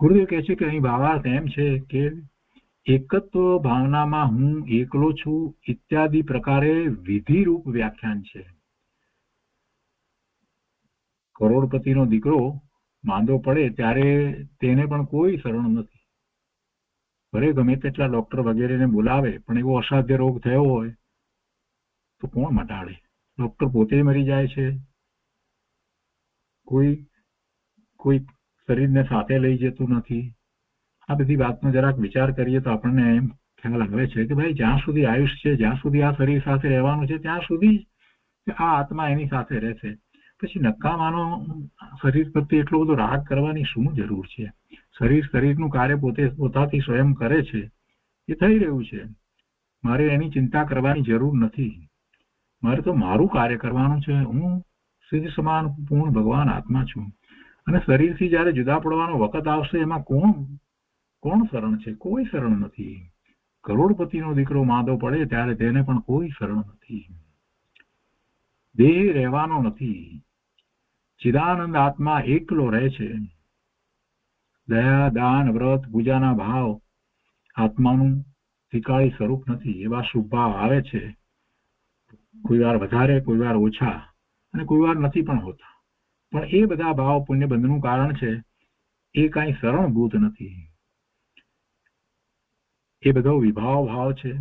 [SPEAKER 2] ગુરુદેવ કહે છે કે અહીં ભાવાર્થ એમ છે કે એકત્વ ભાવનામાં હું એકલો છું ઇત્યાદિ પ્રકારે વિધિરૂપ વ્યાખ્યાન છે. કરોડપતિનો દીકરો માંદો પડે ત્યારે તેને પણ કોઈ શરણ નથી. ભલે ગમે તેટલા ડોક્ટર વગેરેને બોલાવે, પણ એવો અસાધ્ય રોગ થયો હોય તો કોણ મટાડે? ડોક્ટર પોતે મરી જાય છે, કોઈ શરીરને સાથે લઈ જતું નથી. આ બધી વાતનો જરાક વિચાર કરીએ તો આપણને એમ ખ્યાલ આવે છે કે ભાઈ જ્યાં સુધી આયુષ છે, જ્યાં સુધી આ શરીર સાથે રહેવાનું છે, ત્યાં સુધી આ આત્મા એની સાથે રહેશે. પછી નકામાનો શરીર પ્રત્યે એટલો બધો રાગ કરવાની શું જરૂર છે? શરીરનું કાર્ય પોતાથી સ્વયં કરે છે, એ થઈ રહ્યું છે. મારે એની ચિંતા કરવાની જરૂર નથી. મારે તો મારું કાર્ય કરવાનું છે. હું સિદ્ધ સમાન પૂર્ણ ભગવાન આત્મા છું. અને શરીરથી જયારે જુદા પડવાનો વખત આવશે એમાં કોણ શરણ છે? કોઈ શરણ નથી. કરોડપતિનો દીકરો માંદો પડે ત્યારે તેને પણ કોઈ શરણ નથી. દેહ રહેવાનો નથી. ચિદાનંદ આત્મા એકલો રહે છે. દયા, દાન, વ્રત, પૂજાના ભાવ આત્માનું ત્રિકાળી સ્વરૂપ નથી. એવા શુભ ભાવ આવે છે, કોઈ વાર વધારે, કોઈ વાર ઓછા, અને કોઈ વાર નથી પણ હોતા. પણ એ બધા ભાવ પુણ્ય બંધનું કારણ છે. એ કાંઈ શરણભૂત નથી. એ બધો વિભાવ ભાવ છે.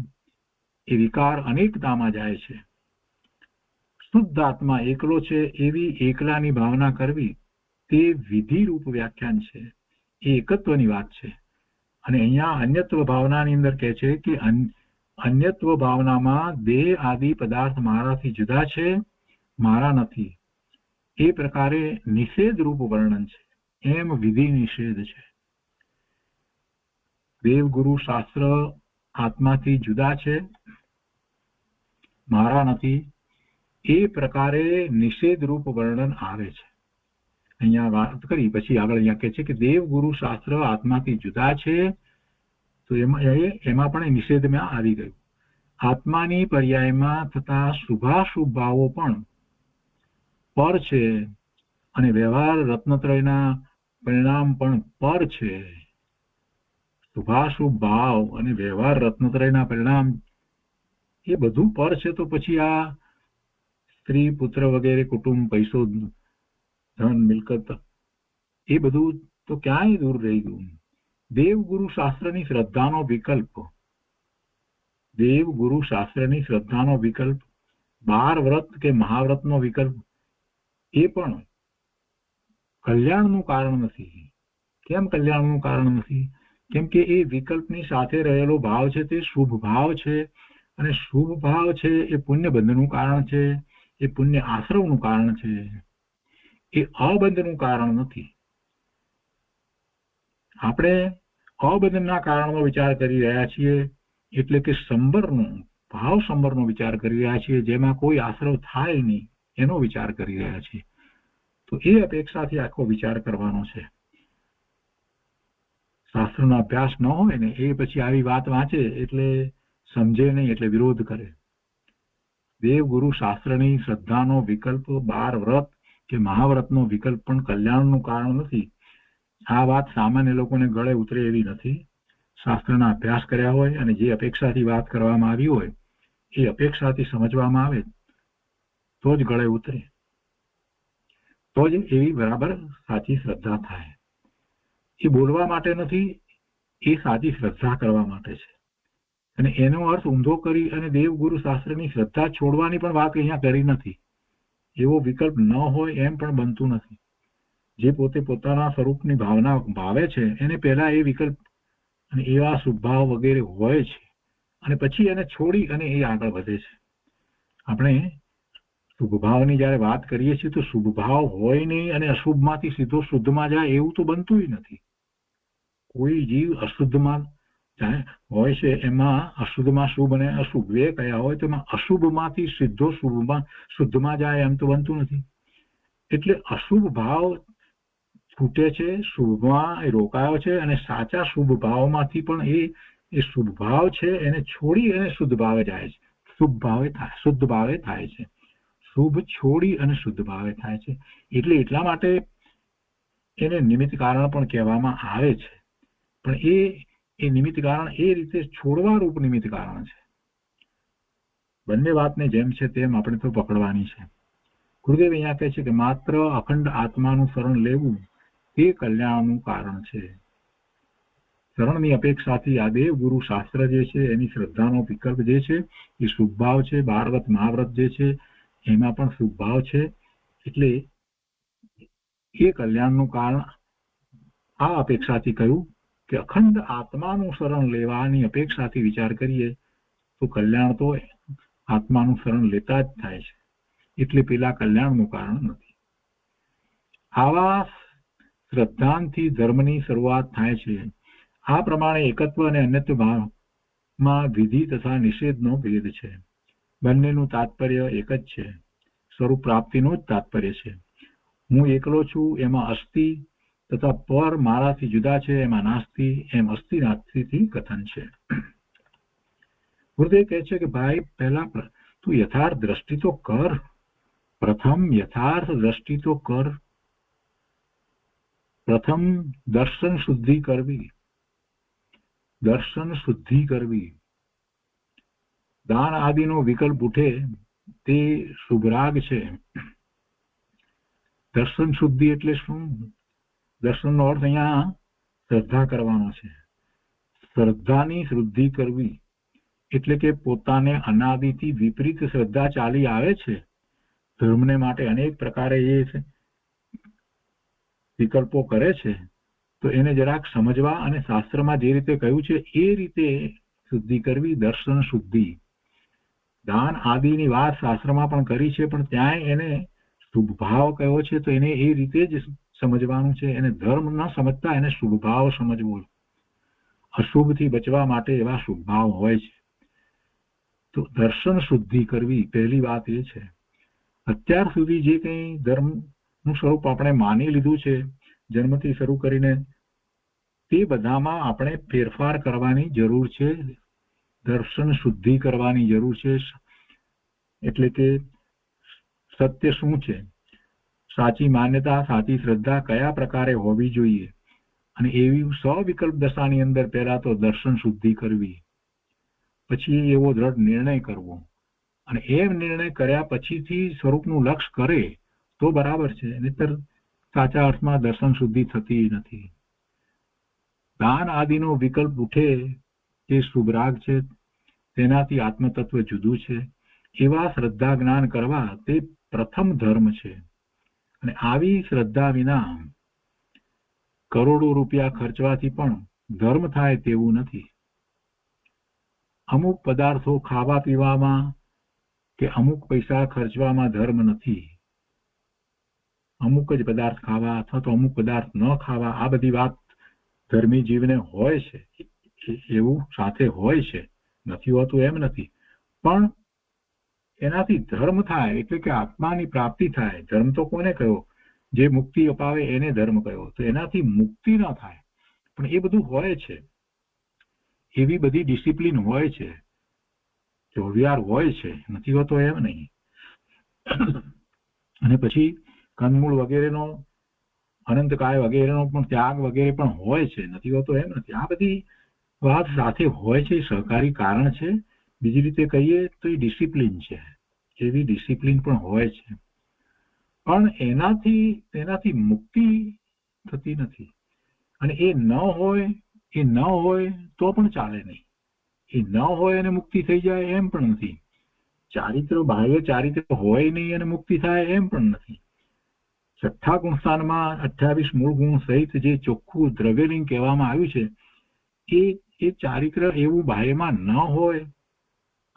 [SPEAKER 2] એ વિકાર અનેકતામાં જાય છે. શુદ્ધ આત્મા એકલો છે એવી એકલાની ભાવના કરવી તે વિધિરૂપ વ્યાખ્યાન છે. એ એકત્વની વાત છે. અને અહીંયા અન્યત્વ ભાવનાની અંદર કહે છે કે અન્યત્વ ભાવનામાં દેહ આદિ પદાર્થ મારાથી જુદા છે, મારા નથી. એ પ્રકારે નિષેધ રૂપ વર્ણન છે. એમ વિધિ નિષેધ છે. દેવગુરુ શાસ્ત્ર આત્માથી જુદા છે, મારા નથી. એ પ્રકારે નિષેધ રૂપ વર્ણન આવે છે. અહીંયા વાત કરી પછી આગળ અહીંયા કહે છે કે દેવગુરુ શાસ્ત્ર આત્માથી જુદા છે, તો એમાં પણ નિષેધમાં આવી ગયું. આત્માની પર્યાયમાં થતા શુભાશુભ ભાવો પણ પર છે, અને વ્યવહાર રત્નત્રયના પરિણામ પણ પર છે. શુભાશુભ ભાવ અને વ્યવહાર રત્નત્રયના પરિણામ એ બધું પર છે. તો પછી આ સ્ત્રી, પુત્ર વગેરે, કુટુંબ, પૈસો, ધન, મિલકત એ બધું તો ક્યાંય દૂર રહી ગયું. દેવગુરુ શાસ્ત્રની શ્રદ્ધાનો વિકલ્પ, દેવગુરુ શાસ્ત્રની શ્રદ્ધાનો વિકલ્પ, 12 વ્રત કે મહાવ્રતનો વિકલ્પ એ પણ કલ્યાણનું કારણ નથી. કેમ કલ્યાણનું કારણ નથી? કેમ કે એ વિકલ્પની સાથે રહેલો ભાવ છે તે શુભ ભાવ છે. અને શુભ ભાવ છે એ પુણ્ય બંધનું કારણ છે, એ પુણ્ય આશ્રવનું કારણ છે, એ અબંધનું કારણ નથી. આપણે અબંધના કારણનો વિચાર કરી રહ્યા છીએ, એટલે કે સંબરનો, ભાવ સંબરનો વિચાર કરી રહ્યા છીએ, જેમાં કોઈ આશ્રવ થાય નહીં એનો વિચાર કરી રહ્યા છીએ. તો એ અપેક્ષાથી આખો વિચાર કરવાનો છે. શાસ્ત્રનો અભ્યાસ ન હોય ને એ પછી આવી વાત વાંચે એટલે સમજે નહીં, એટલે વિરોધ કરે. દેવગુરુ શાસ્ત્રની શ્રદ્ધાનો વિકલ્પ 12 વ્રત કે મહાવ્રતનો વિકલ્પ પણ કલ્યાણનું કારણ નથી. આ વાત સામાન્ય લોકોને ગળે ઉતરે એવી નથી. શાસ્ત્રના અભ્યાસ કર્યા હોય અને જે અપેક્ષાથી વાત કરવામાં આવી હોય એ અપેક્ષાથી સમજવામાં આવે તો જ ગળે ઉતરે, તો જ એવી બરાબર સાચી શ્રદ્ધા થાય. એ બોલવા માટે નથી, એ સાચી શ્રદ્ધા કરવા માટે છે. અને એનો અર્થ ઊંધો કરી અને દેવગુરુ શાસ્ત્રની શ્રદ્ધા છોડવાની પણ વાત અહીંયા કરી નથી. એવો વિકલ્પ ન હોય એમ પણ બનતું નથી. જે પોતે પોતાના સ્વરૂપની ભાવના ભાવે છે એને પહેલા એ વિકલ્પ અને એવા શુભભાવ વગેરે હોય છે, અને પછી એને છોડી અને એ આગળ વધે છે. આપણે શુભભાવની જયારે વાત કરીએ છીએ તો શુભભાવ હોય નહીં અને અશુભમાંથી સીધો શુદ્ધમાં જાય એવું તો બનતું નથી. કોઈ જીવ અશુદ્ધમાં હોય છે, એમાં અશુદ્ધમાં શુભ અને અશુભ બે કયા હોય તો એમાં અશુભમાંથી સીધો શુદ્ધમાં જાય એમ તો બનતું નથી. એટલે અશુભ ભાવ છૂટે છે, શુભમાં એ રોકાયો છે, અને સાચા શુભ ભાવમાંથી પણ એ શુભ ભાવ છે એને છોડી અને શુદ્ધ ભાવે જાય છે. શુદ્ધ ભાવે થાય છે. શુભ છોડી અને શુદ્ધ ભાવે થાય છે. એટલે એટલા માટે એને નિમિત્ત કારણ પણ કહેવામાં આવે છે. પણ એ નિમિત્ત કારણ એ રીતે છોડવા રૂપ નિમિત્ત કારણ છે. બંને વાતને જેમ છે તેમ આપણે તો પકડવાની છે. ગુરુદેવ અહીંયા કહે છે કે માત્ર અખંડ આત્માનું શરણ લેવું તે કલ્યાણનું કારણ છે. શરણની અપેક્ષાથી આ દેવગુરુ શાસ્ત્ર જે છે એની શ્રદ્ધાનો વિકલ્પ જે છે એ શુભભાવ છે. 12 વ્રત મહાવ્રત જે છે એમાં પણ શુભભાવ છે. એટલે એ કલ્યાણનું કારણ આ અપેક્ષાથી કહ્યું કે અખંડ આત્માનું શરણ લેવાની અપેક્ષાથી વિચાર કરીએ તો કલ્યાણ તો આત્માનું શરણ લેતા જ થાય છે. એટલે પેલા કલ્યાણનું કારણ નથી. આવા શ્રદ્ધાંથી ધર્મની શરૂઆત થાય છે. આ પ્રમાણે એકત્વ અને અન્યત્વ ભાવમાં વિધિ તથા નિષેધનો ભેદ છે. બંનેનું તાત્પર્ય એક જ છે. સ્વરૂપ પ્રાપ્તિનું જ તાત્પર્ય છે. હું એકલો છું એમાં અસ્તિ તથા પર મારાથી જુદા છે એમાં નાસ્તિ, એમ અસ્તિ નાસ્તિથી કથન છે. ગુરુદેવ કહે છે કે ભાઈ પહેલા તું યથાર્થ દ્રષ્ટિ તો કર, પ્રથમ યથાર્થ દ્રષ્ટિ તો કર, પ્રથમ દર્શન શુદ્ધિ કરવી, દર્શન શુદ્ધિ કરવી. દાન આદિનો વિકલ્પ ઉઠે તે શુભરાગ છે. દર્શન શુદ્ધિ એટલે શું? દર્શનનો અર્થ અહીંયા શ્રદ્ધા કરવાનો છે. શ્રદ્ધાની શુદ્ધિ કરવી એટલે કે પોતાને અનાદિથી વિપરીત શ્રદ્ધા ચાલી આવે છે. ધર્મને માટે અનેક પ્રકારે એ વિકલ્પો કરે છે, તો એને જરાક સમજવા અને શાસ્ત્રમાં જે રીતે કહ્યું છે એ રીતે શુદ્ધિ કરવી, દર્શન શુદ્ધિ. દાન આદિની વાત શાસ્ત્રમાં પણ કરી છે, પણ ત્યાં એને શુભ ભાવ કયો છે તો એને એ રીતે જ સમજવાનું છે. એને ધર્મ ન સમજતા એને શુભ ભાવ સમજવો. અશુભથી બચવા માટે એવા શુભ ભાવ હોય છે. તો દર્શન શુદ્ધિ કરવી પહેલી વાત એ છે. અત્યાર સુધી જે કંઈ ધર્મનું સ્વરૂપ આપણે માની લીધું છે જન્મથી શરૂ કરીને, તે બધામાં આપણે ફેરફાર કરવાની જરૂર છે. દર્શન શુદ્ધિ કરવાની જરૂર છે. એટલે કે સત્ય શું છે, સાચી માન્યતા, સાચી શ્રદ્ધા કયા પ્રકારે હોવી જોઈએ, અને એવી સવિકલ્પ દશાની અંદર પહેલા તો દર્શન શુદ્ધિ કરવી, પછી એવો દ્રઢ નિર્ણય કરવો, અને એમ નિર્ણય કર્યા પછીથી સ્વરૂપનું લક્ષ કરે તો બરાબર છે, નહીતર સાચા અર્થમાં દર્શન શુદ્ધિ થતી નથી. દાન આદિનો વિકલ્પ ઉઠે તે શુભરાગ છે, તેનાથી આત્મતત્વ જુદું છે. એવા શ્રદ્ધા જ્ઞાન કરવા તે પ્રથમ ધર્મ છે. અને આવી શ્રદ્ધા વિના કરોડો રૂપિયા ખર્ચવાથી પણ ધર્મ થાય તેવું નથી. અમુક પદાર્થો ખાવા પીવામાં કે અમુક પૈસા ખર્ચવામાં ધર્મ નથી. અમુક જ પદાર્થ ખાવા અથવા તો અમુક પદાર્થ ન ખાવા, આ બધી વાત ધર્મી જીવને હોય છે, એવું સાથે હોય છે, નથી હોતું એમ નથી. પણ એનાથી ધર્મ થાય એટલે કે આત્માની પ્રાપ્તિ થાય. ધર્મ તો કોને કહ્યો? જે મુક્તિ અપાવે એને ધર્મ કહ્યો. તો એનાથી મુક્તિ ન થાય, પણ એ બધું હોય છે. એવી બધી ડિસિપ્લિન હોય છે, ચોવિયાર હોય છે, નથી હોતો એમ નહીં. અને પછી કંદમૂળ વગેરેનો, અનંતકાય વગેરેનો પણ ત્યાગ વગેરે પણ હોય છે, નથી હોતો એમ નથી. આ બધી વાત સાથે હોય છે, સહકારી કારણ છે. બીજી રીતે કહીએ તો એ ડિસિપ્લિન છે, એવી ડિસિપ્લિન પણ હોય છે. પણ તેનાથી મુક્તિ થતી નથી. અને એ ન હોય તો પણ ચાલે નહીં. એ ન હોય અને મુક્તિ થઈ જાય એમ પણ નથી. ચારિત્ર, બાહ્ય ચારિત્ર હોય નહીં અને મુક્તિ થાય એમ પણ નથી. છઠ્ઠા ગુણસ્થાનમાં 28 મૂળ ગુણ સહિત જે ચોખ્ખું દ્રવ્યલિંગ કહેવામાં આવ્યું છે, એ ચારિત્ર એવું બાહ્યમાં ન હોય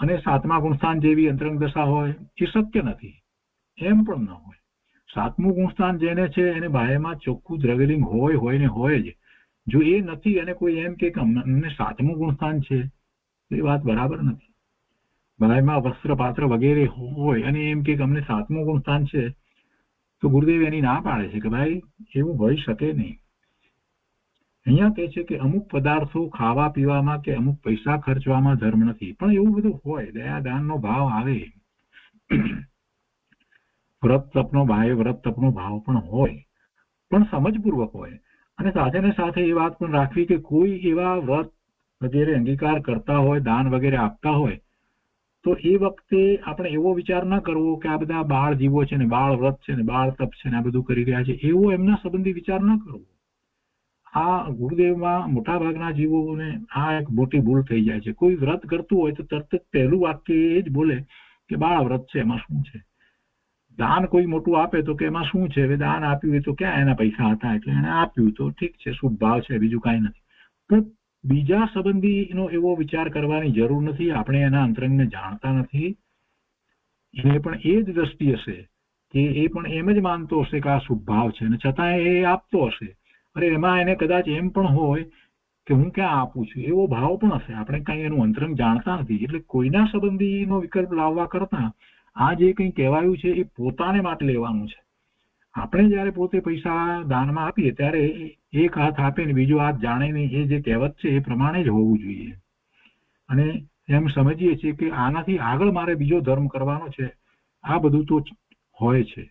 [SPEAKER 2] અને સાતમા ગુણસ્થાન જેવી અંતરંગ દશા હોય, એ શક્ય નથી. એમ પણ ન હોય. સાતમું ગુણસ્થાન જેને છે એને બાહ્યમાં ચોખ્ખું દ્રવ્યલિંગ હોય ને હોય જ. જો એ નથી અને કોઈ એમ કે અમને સાતમું ગુણસ્થાન છે, એ વાત બરાબર નથી. બાહ્યમાં વસ્ત્ર પાત્ર વગેરે હોય અને એમ કે અમને સાતમું ગુણસ્થાન છે, તો ગુરુદેવ એની ના પાડે છે કે ભાઈ એવું હોઈ શકે નહીં. અહીંયા કહે છે કે અમુક પદાર્થો ખાવા પીવામાં કે અમુક પૈસા ખર્ચવામાં ધર્મ નથી. પણ એવું બધું હોય, દયા દાનનો ભાવ આવે, વ્રત તપનો, બાહ્ય વ્રત તપનો ભાવ પણ હોય, પણ સમજપૂર્વક હોય. અને સાથે ને સાથે એ વાત પણ રાખવી કે કોઈ એવા વ્રત વગેરે અંગીકાર કરતા હોય, દાન વગેરે આપતા હોય, તો એ વખતે આપણે એવો વિચાર ના કરવો કે આ બધા બાળ જીવો છે ને, બાળ વ્રત છે ને, બાળ તપ છે ને, આ બધું કરી રહ્યા છે, એવો એમના સંબંધી વિચાર ના કરવો. આ ગુરુદેવમાં મોટા ભાગના જીવોને આ એક મોટી ભૂલ થઈ જાય છે. કોઈ વ્રત કરતું હોય તો તરત જ પહેલું વાક્ય એ જ બોલે કે બાળ વ્રત છે, એમાં શું છે? દાન કોઈ મોટું આપે તો કે એમાં શું છે? હવે દાન આપ્યું હોય તો ક્યાં એના પૈસા હતા એટલે એને આપ્યું, તો ઠીક છે, શુભ ભાવ છે, બીજું કાંઈ નથી. પણ બીજા સંબંધીનો એવો વિચાર કરવાની જરૂર નથી. આપણે એના અંતરંગને જાણતા નથી. એને પણ એ જ દ્રષ્ટિ હશે કે એ પણ એમ જ માનતો હશે કે આ શુભ ભાવ છે, અને છતાં એ આપતો હશે. અરે એમાં એને કદાચ એમ પણ હોય કે હું ક્યાં આપું છું, એવો ભાવ પણ હશે. આપણે કઈ એનું અંતરંગ જાણતા નથી. એટલે કોઈના સંબંધીનો વિકલ્પ લાવવા કરતા આ જે કંઈ કહેવાયું છે એ પોતાને માટે લેવાનું છે. આપણે જયારે પોતે પૈસા દાનમાં આપીએ ત્યારે એક હાથ આપે ને બીજો હાથ જાણે નહીં, એ જે કહેવત છે એ પ્રમાણે જ હોવું જોઈએ. અને એમ સમજીએ છીએ કે આનાથી આગળ મારે બીજો ધર્મ કરવાનો છે, આ બધું તો હોય છે.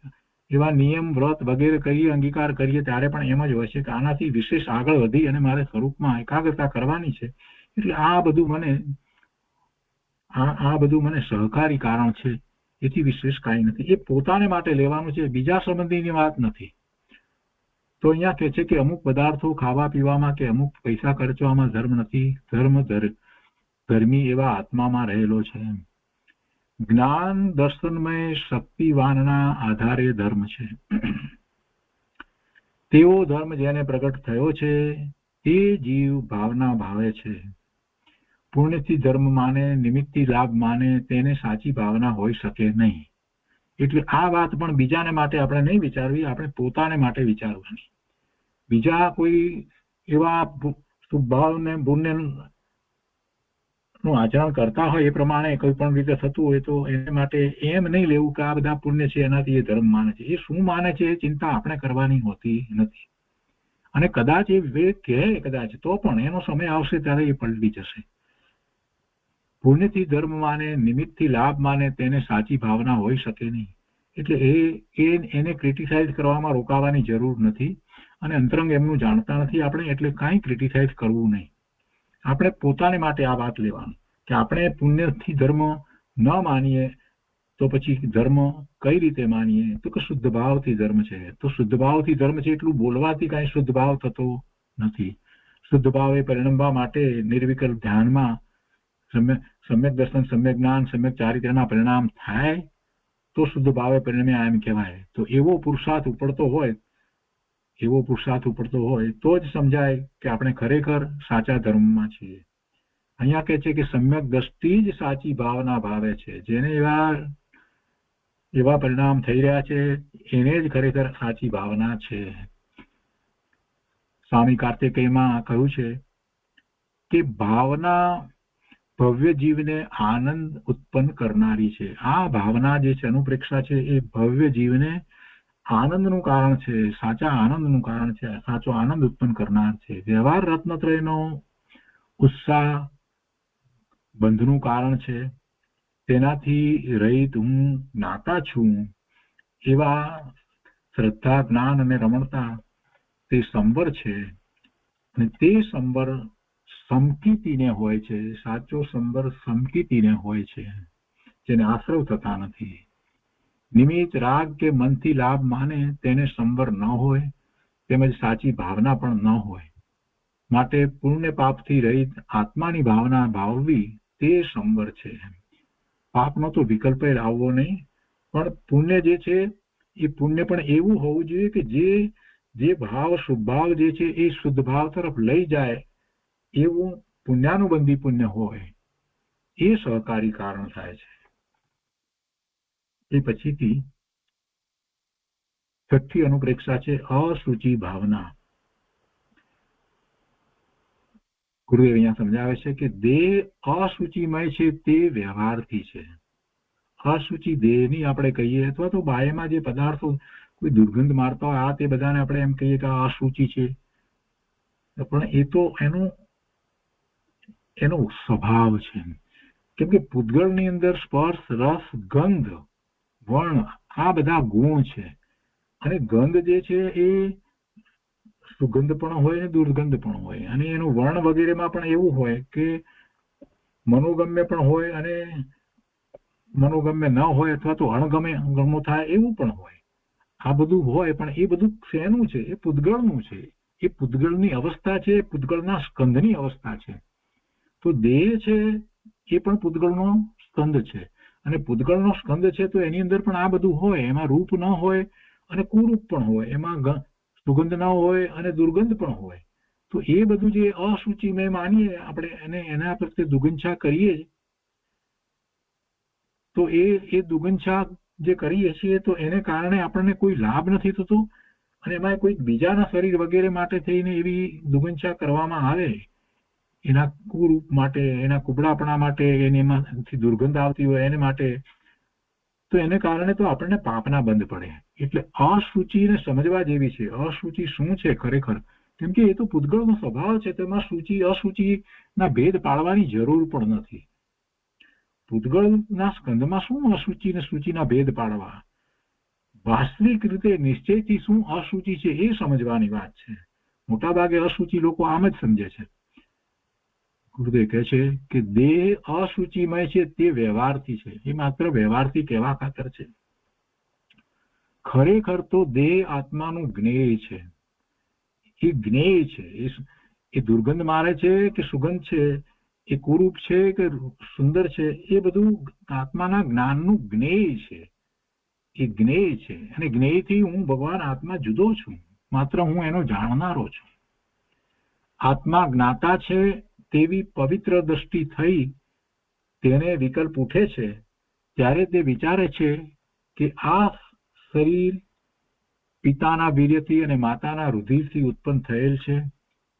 [SPEAKER 2] એવા નિયમ વ્રત વગેરે કરીએ, અંગીકાર કરીએ ત્યારે પણ એમ જ હોય છે કે આનાથી વિશેષ આગળ વધી અને મારે સ્વરૂપમાં એકાગ્રતા કરવાની છે. એટલે આ બધું મને સહકારી કારણ છે, એથી વિશેષ કાંઈ નથી. એ પોતાને માટે લેવાનું છે, બીજા સંબંધીની વાત નથી. તો અહીંયા કહે છે કે અમુક પદાર્થો ખાવા પીવામાં કે અમુક પૈસા ખર્ચવામાં ધર્મ નથી. ધર્મી એવા આત્મામાં રહેલો છે. જ્ઞાન દર્શનમય શક્તિવાનના આધારે ધર્મ છે. તેવો ધર્મ જેને પ્રગટ થયો છે તે જીવ ભાવના ભાવે છે. પુણ્યથી ધર્મ માને, નિમિત્તથી લાભ માને, તેને સાચી ભાવના હોઈ શકે નહીં. એટલે આ વાત પણ બીજાને માટે આપણે નહીં વિચારવી, આપણે પોતાને માટે વિચારવાની. બીજા કોઈ એવા શુભભાવને પુણ્યનું આચરણ કરતા હોય એ પ્રમાણે કોઈ પણ રીતે થતું હોય તો એને માટે એમ નહીં લેવું કે આ બધા પુણ્ય છે એનાથી એ ધર્મ માને છે. એ શું માને છે એ ચિંતા આપણે કરવાની હોતી નથી. અને કદાચ એ વિવેક કહે કદાચ તો પણ એનો સમય આવશે ત્યારે એ પલટી જશે. પુણ્યથી ધર્મ માને, નિમિત્તથી લાભ માને, તેને સાચી ભાવના હોઈ શકે નહીં. એટલે એને ક્રિટિસાઇઝ કરવામાં રોકાવાની જરૂર નથી. અને અંતરંગ એમનું જાણતા નથી આપણે, એટલે કાંઈ ક્રિટિસાઇઝ કરવું નહીં. આપણે પોતાને માટે આ વાત લેવાની કે આપણે પુણ્યથી ધર્મ ન માનીએ તો પછી ધર્મ કઈ રીતે માનીએ? તો કે શુદ્ધ ભાવથી ધર્મ છે. તો શુદ્ધ ભાવથી ધર્મ છે એટલું બોલવાથી કાંઈ શુદ્ધ ભાવ થતો નથી. શુદ્ધ ભાવ એ પરિણમવા માટે નિર્વિકલ્પ ધ્યાનમાં સમ્યક દર્શન, સમ્યક જ્ઞાન, સમ્યક ચારિત્ર્યના પરિણામ થાય તો શુદ્ધ ભાવે પરિણમે એમ કહેવાય. તો એવો પુરુષાર્થ ઉપડતો હોય તો જ સમજાય કે આપણે ખરેખર સાચા ધર્મમાં છીએ. અહીંયા કહે છે કે સમ્યક દ્રષ્ટિ જ સાચી ભાવના ભાવે છે. જેને એવા પરિણામ થઈ રહ્યા છે એને જ ખરેખર સાચી ભાવના છે. સ્વામી કાર્તિકેયમાં કહ્યું છે કે ભાવના ભવ્ય જીવને આનંદ ઉત્પન્ન કરનારી છે. આ ભાવના જે છે, અનુપ્રેક્ષા છે, એ ભવ્ય જીવને આનંદનું કારણ છે, સાચા આનંદનું કારણ છે, સાચો આનંદ ઉત્પન્ન કરનાર છે. વ્યવહાર રત્નત્રયનો ઉત્સાહ બંધનું કારણ છે. તેનાથી રહિત હું જ્ઞાતા છું એવા શ્રદ્ધા, જ્ઞાન અને રમણતા તે સંવર છે. અને તે સંવર સમકીતીને હોય છે. સાચો સંવર સમકીતીને હોય છે, જેને આશ્રવ થતા નથી. નિમિત્ત, રાગ કે મનથી લાભ માને તેને સંવર ન હોય, તેમજ સાચી ભાવના પણ ન હોય. માટે પુણ્ય પાપથી રહિત આત્માની ભાવના ભાવવી તે સંવર છે. પાપનો તો વિકલ્પ લાવવો નહીં, પણ પુણ્ય જે છે એ પુણ્ય પણ એવું હોવું જોઈએ કે જે ભાવ, શુભ ભાવ જે છે એ શુદ્ધ ભાવ તરફ લઈ જાય એવું પુણ્યાનુબંધી પુણ્ય હોય, એ સહકારી કારણ થાય છે. એ પછીથી છઠ્ઠી અનુપ્રેક્ષા છે અશુચિ ભાવના. ગુરુદેવ અહીંયા સમજાવે છે કે દેહ અશુચિમય છે તે વ્યવહારથી છે. અશુચિ દેહની આપણે કહીએ અથવા તો બાહ્યમાં જે પદાર્થો કોઈ દુર્ગંધ મારતા હોય આ તે બધાને આપણે એમ કહીએ કે આ અશુચિ છે, પણ એ તો એનો સ્વભાવ છે. કેમ કે પૂતગળની અંદર સ્પર્શ, રસ, ગંધ, વર્ણ આ બધા ગુણ છે. અને ગંધ જે છે એ સુગંધ પણ હોય ને દુર્ગંધ પણ હોય. અને એનું વર્ણ વગેરેમાં પણ એવું હોય કે મનોગમ્ય પણ હોય અને મનોગમ્ય ન હોય અથવા તો અણગમો થાય એવું પણ હોય. આ બધું હોય, પણ એ બધું શેનું છે? એ પૂતગળનું છે. એ પૂતગળની અવસ્થા છે, પૂતગળના સ્કંધની અવસ્થા છે. તો દેહ છે એ પણ પૂતગળનો સ્કંધ છે. અને પૂતગળનો સ્કંધ છે તો એની અંદર પણ આ બધું હોય. એમાં રૂપ ન હોય અને કુરૂપ પણ હોય, એમાં સુગંધ ન હોય અને દુર્ગંધ પણ હોય. તો એ બધું જે અશુચિમય માનીએ આપણે અને એના પ્રત્યે દુર્ગંધા કરીએ, તો એ દુર્ગંધા જે કરીએ છીએ તો એને કારણે આપણને કોઈ લાભ નથી થતો. અને એમાં કોઈ બીજાના શરીર વગેરે માટે થઈને એવી દુર્ગંધા કરવામાં આવે, એના કુરૂપ માટે, એના કુબડાપણા માટે, એમાંથી દુર્ગંધ આવતી હોય એને માટે, તો તો એને કારણે તો આપણને પાપના બંધ પડે. એટલે અશુચિને સમજવા જેવી છે. અશુચિ શું છે ખરેખર, કેમ કે એ તો પૂતગળનો સ્વભાવ છે. તેમાં શુચિ અશુચિના ભેદ પાડવાની જરૂર પણ નથી. પૂતગળના સ્કંદમાં શું અશુચિ ને શુચિના ભેદ પાડવા? વાસ્તવિક રીતે નિશ્ચયથી શું અશુચિ છે એ સમજવાની વાત છે. મોટાભાગે અશુચિ લોકો આમ જ સમજે છે. ગુરુદેવ કહે છે કે દેહ અશુચિમય છે તે વ્યવહારથી છે. એ માત્ર વ્યવહારથી કહેવા ખાતર છે. ખરેખર તો દેહ આત્માનું જ્ઞેય છે. એ જ્ઞેય છે. એ દુર્ગંધ મારે છે કે સુગંધ છે, એ કુરૂપ છે કે સુંદર છે, એ બધું આત્માના જ્ઞાનનું જ્ઞેય છે. એ જ્ઞેય છે. અને જ્ઞેયથી હું ભગવાન આત્મા જુદો છું. માત્ર હું એનો જાણનારો છું. આત્મા જ્ઞાતા છે તેવી પવિત્ર દ્રષ્ટિ થઈ તેને વિકલ્પ ઉઠે છે ત્યારે તે વિચારે છે કે આ શરીર પિતાના વીર્યથી અને માતાના રુધિરથી ઉત્પન્ન થયેલ છે,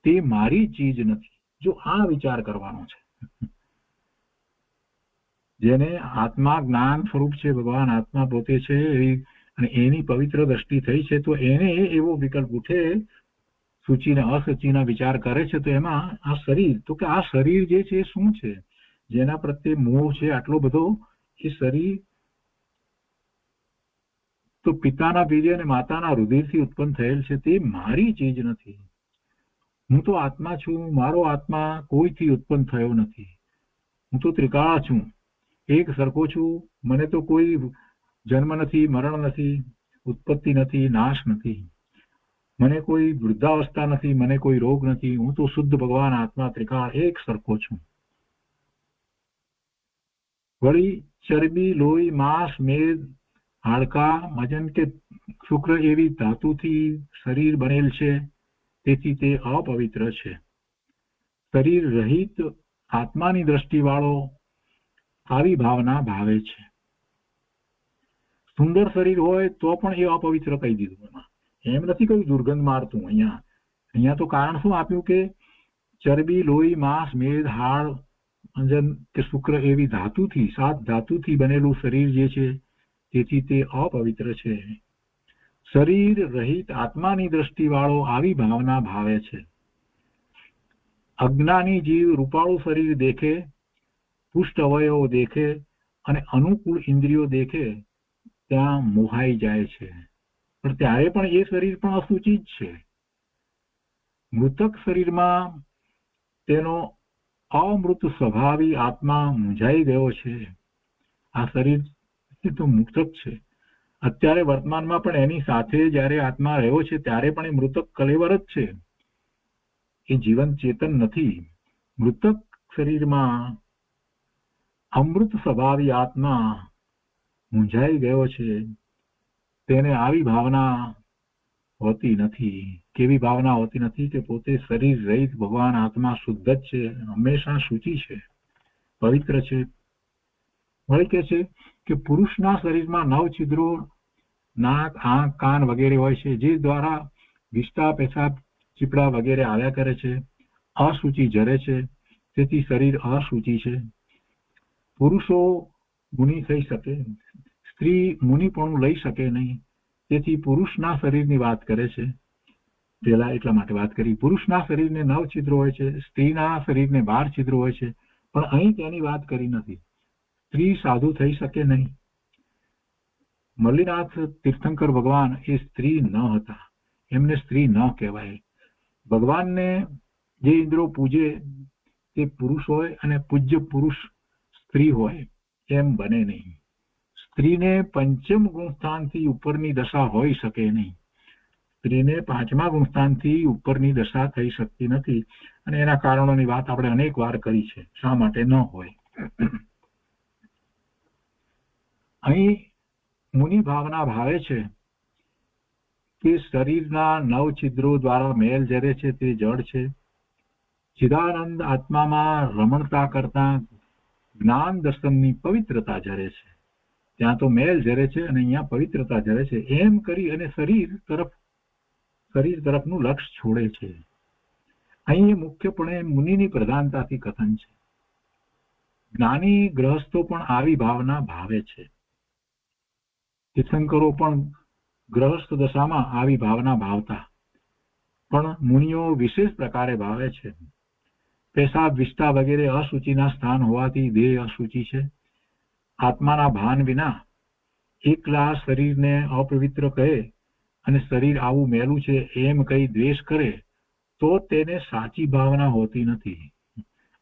[SPEAKER 2] તે મારી ચીજ નથી. જો આ વિચાર કરવાનો છે, જેને આત્મા જ્ઞાન સ્વરૂપ છે, ભગવાન આત્મા પોતે છે, અને એની પવિત્ર દ્રષ્ટિ થઈ છે, તો એને એવો વિકલ્પ ઉઠે, સૂચિ ને અસૂચિના વિચાર કરે છે, તો એમાં આ શરીર, તો કે આ શરીર જે છે એ શું છે, જેના પ્રત્યે મોહ છે આટલો બધો, એ શરીર તો પિતાના વીર્ય અને માતાના રુધિરથી ઉત્પન્ન થયેલ છે, તે મારી ચીજ નથી. હું તો આત્મા છું. મારો આત્મા કોઈથી ઉત્પન્ન થયો નથી. હું તો ત્રિકાળ છું, એક સરખો છું. મને તો કોઈ જન્મ નથી, મરણ નથી, ઉત્પત્તિ નથી, નાશ નથી. મને કોઈ વૃદ્ધાવસ્થા નથી, મને કોઈ રોગ નથી. હું તો શુદ્ધ ભગવાન આત્મા ત્રિકાળ એક સરખો છું. વળી ચરબી, લોહી, માંસ, મેદ, હાડકા, મજન કે શુક્ર એવી ધાતુથી શરીર બનેલ છે, તેથી તે અપવિત્ર છે. શરીર રહિત આત્માની દ્રષ્ટિ વાળો આવી ભાવના ભાવે છે. સુંદર શરીર હોય તો પણ એ અપવિત્ર કહી દીધું. એમ નથી કહ્યું દુર્ગંધ મારતું. અહીંયા તો કારણ શું આપ્યું કે ચરબી, લોહી, માંસ, મેદ, હાડ, અંજન કે શુક્ર એવી ધાતુથી, 7 ધાતુથી બનેલું શરીર જે છે, તેથી તે અપવિત્ર છે. શરીર રહિત આત્માની દ્રષ્ટિ વાળો આવી ભાવના ભાવે છે. અજ્ઞાની જીવ રૂપાળું શરીર દેખે, પુષ્ટ અવયવો દેખે અને અનુકૂળ ઇન્દ્રિયો દેખે ત્યાં મોહાઈ જાય છે. પણ ત્યારે પણ એ શરીર પણ અશુચિ જ છે. મૃતક શરીરમાં તેનો અમૃત સ્વભાવી આત્મા મૂંઝાઈ ગયો છે. આ શરીર તો મૃતક છે. અત્યારે વર્તમાનમાં પણ એની સાથે જ્યારે આત્મા રહ્યો છે ત્યારે પણ એ મૃતક કલેવર જ છે. એ જીવન ચેતન નથી. મૃતક શરીરમાં અમૃત સ્વભાવી આત્મા મૂંઝાઈ ગયો છે. તેને આવી ભાવના હોતી નથી. કેવી ભાવના હોતી નથી કે પોતે શરીર રહિત ભગવાન આત્મા શુદ્ધ જ છે, હંમેશા શુચિ છે, પવિત્ર છે. વળી કે છે કે પુરુષના શરીરમાં 9 છિદ્રો, નાક, આંખ, કાન વગેરે હોય છે, જે દ્વારા વિષ્ટા, પેશાબ, ચીપડા વગેરે આવ્યા કરે છે. અશુચિ જરે છે, તેથી શરીર અશુચિ છે. પુરુષો મુનિ થઈ શકે, સ્ત્રી મુનિપણું લઈ શકે નહીં. તેથી પુરુષના શરીરની વાત કરે છે. પેલા એટલા માટે વાત કરી. પુરુષના શરીરને 9 છિદ્રો હોય છે, સ્ત્રીના શરીરને 12 છિદ્રો હોય છે. પણ અહીં તેની વાત કરી નથી. સ્ત્રી સાધુ થઈ શકે નહીં. મલ્લીનાથ તીર્થંકર ભગવાન એ સ્ત્રી ન હતા. એમને સ્ત્રી ન કહેવાય. ભગવાનને જે ઇન્દ્રો પૂજે તે પુરુષ હોય અને પૂજ્ય પુરુષ સ્ત્રી હોય એમ બને નહીં. સ્ત્રીને પંચમ ગુણસ્થાનથી ઉપરની દશા હોઈ શકે નહીં. સ્ત્રીને 5મા ગુણસ્થાનથી ઉપરની દશા થઈ શકતી નથી. અને એના કારણોની વાત આપણે અનેક વાર કરી છે, શા માટે ન હોય. અહીં મુનિ ભાવના ભાવે છે કે શરીરના 9 છિદ્રો દ્વારા મેલ જરે છે તે જળ છે. ચિદાનંદ આત્મામાં રમણતા કરતા જ્ઞાન દર્શનની પવિત્રતા જરે છે. ત્યાં તો મેલ જરે છે અને અહીંયા પવિત્રતા જરે છે. એમ કરી અને શરીર તરફનું લક્ષ છોડે છે. અહીં મુખ્યપણે મુનિની પ્રધાનતાથી કથન છે. જ્ઞાની ગ્રહસ્થો પણ આવી ભાવના ભાવે છે. તીર્થંકરો પણ ગ્રહસ્થ દશામાં આવી ભાવના ભાવતા, પણ મુનિઓ વિશેષ પ્રકારે ભાવે છે. પેશાબ, વિષ્ટા વગેરે અશુચિના સ્થાન હોવાથી દેહ અશુચિ છે. આત્માના ભાન વિના એકલા શરીરને અપવિત્ર કહે અને શરીર આવું મેલું છે એમ કઈ દ્વેષ કરે તો તેને સાચી ભાવના હોતી નથી.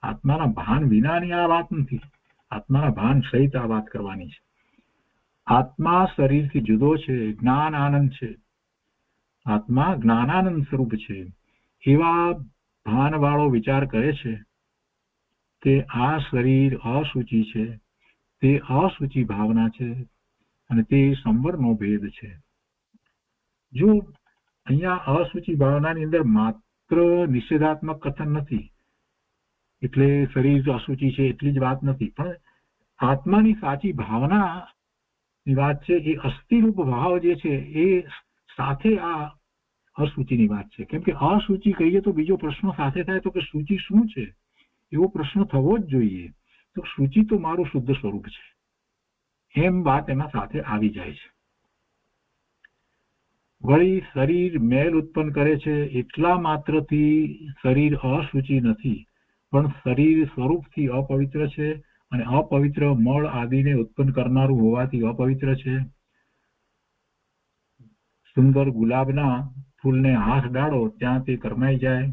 [SPEAKER 2] આત્માના ભાન વિનાની આ વાત નથી, આત્માના ભાન સહિત આ વાત કરવાની છે. આત્મા શરીરથી જુદો છે, જ્ઞાન આનંદ છે. આત્મા જ્ઞાનાનંદ સ્વરૂપ છે. એવા ભાનવાળો વિચાર કરે છે કે આ શરીર અશુચિ છે, તે અશુચિ ભાવના છે અને તે સંવરનો ભેદ છે. જો અહીંયા અશુચિ ભાવનાની અંદર માત્ર નિષેધાત્મક કથન નથી, એટલે શરીર અશુચિ છે એટલી જ વાત નથી, પણ આત્માની સાચી ભાવનાની વાત છે. એ અસ્થિરૂપ ભાવ જે છે એ સાથે આ અશુચિની વાત છે. કેમ કે અશુચિ કહીએ તો બીજો પ્રશ્ન સાથે થાય તો કે શુચિ શું છે, એવો પ્રશ્ન થવો જ જોઈએ. તો શુચિ તો મારું શુદ્ધ સ્વરૂપ છે એમ વાત એમાં સાથે આવી જાય છે. વળી શરીર મેલ ઉત્પન્ન કરે છે એટલા માત્રથી શરીર અશુચિ નથી, પણ શરીર સ્વરૂપથી અપવિત્ર છે અને અપવિત્ર મળ આદિને ઉત્પન્ન કરનારું હોવાથી અપવિત્ર છે. સુંદર ગુલાબના ફૂલને હાથ ડાળો ત્યાં તે કરમાઈ જાય,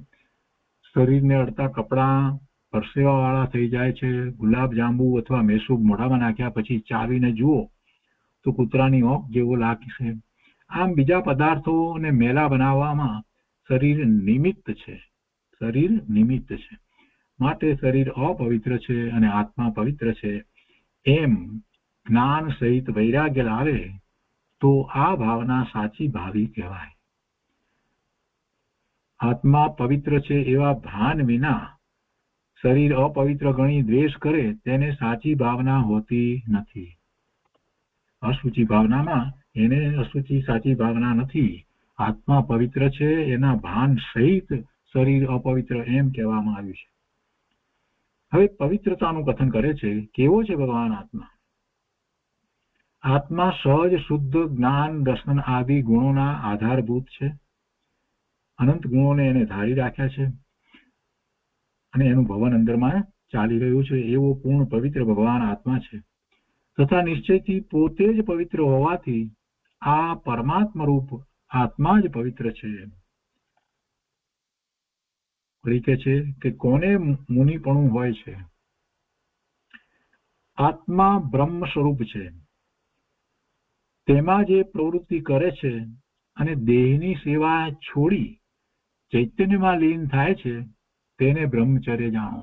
[SPEAKER 2] શરીરને અડતા કપડાં પરસેવા વાળા થઈ જાય છે. ગુલાબ જાંબુ અથવા મેસૂબ મોઢામાં નાખ્યા પછી ચાવીને જુઓ તો કૂતરાની ઓંખ જેવો લાગશે. આમ બીજા પદાર્થોને મેલા બનાવવામાં શરીર નિમિત્ત છે, શરીર નિમિત્ત છે. માટે શરીર અપવિત્ર છે અને આત્મા પવિત્ર છે એમ જ્ઞાન સહિત વૈરાગ્ય લાવે તો આ ભાવના સાચી ભાવી કહેવાય. આત્મા પવિત્ર છે એવા ભાન વિના શરીર અપવિત્ર ગણી દ્વેષ કરે તેને સાચી ભાવના હોતી નથી. અશુચિ ભાવનામાં એને અશુચિ સાચી ભાવના નથી. આત્મા પવિત્ર છે એના ભાન સહિત શરીર અપવિત્ર એમ કહેવામાં આવ્યું છે. હવે પવિત્રતાનું કથન કરે છે. કેવો છે ભગવાન આત્મા? આત્મા સહજ શુદ્ધ જ્ઞાન દર્શન આદિ ગુણોના આધારભૂત છે. અનંત ગુણોને એને ધારી રાખ્યા છે અને એનું ભવન અંદરમાં ચાલી રહ્યું છે. એવો પૂર્ણ પવિત્ર ભગવાન આત્મા છે તથા નિશ્ચયથી પોતે જ પવિત્ર હોવાથી આ પરમાત્મા રૂપ આત્મા જ પવિત્ર છે. કહે છે કે કોને મુનિપણું હોય છે? આત્મા બ્રહ્મ સ્વરૂપ છે, તેમાં જે પ્રવૃત્તિ કરે છે અને દેહની સેવા છોડી ચૈતન્યમાં લીન થાય છે તેને બ્રહ્મચર્ય જાણો.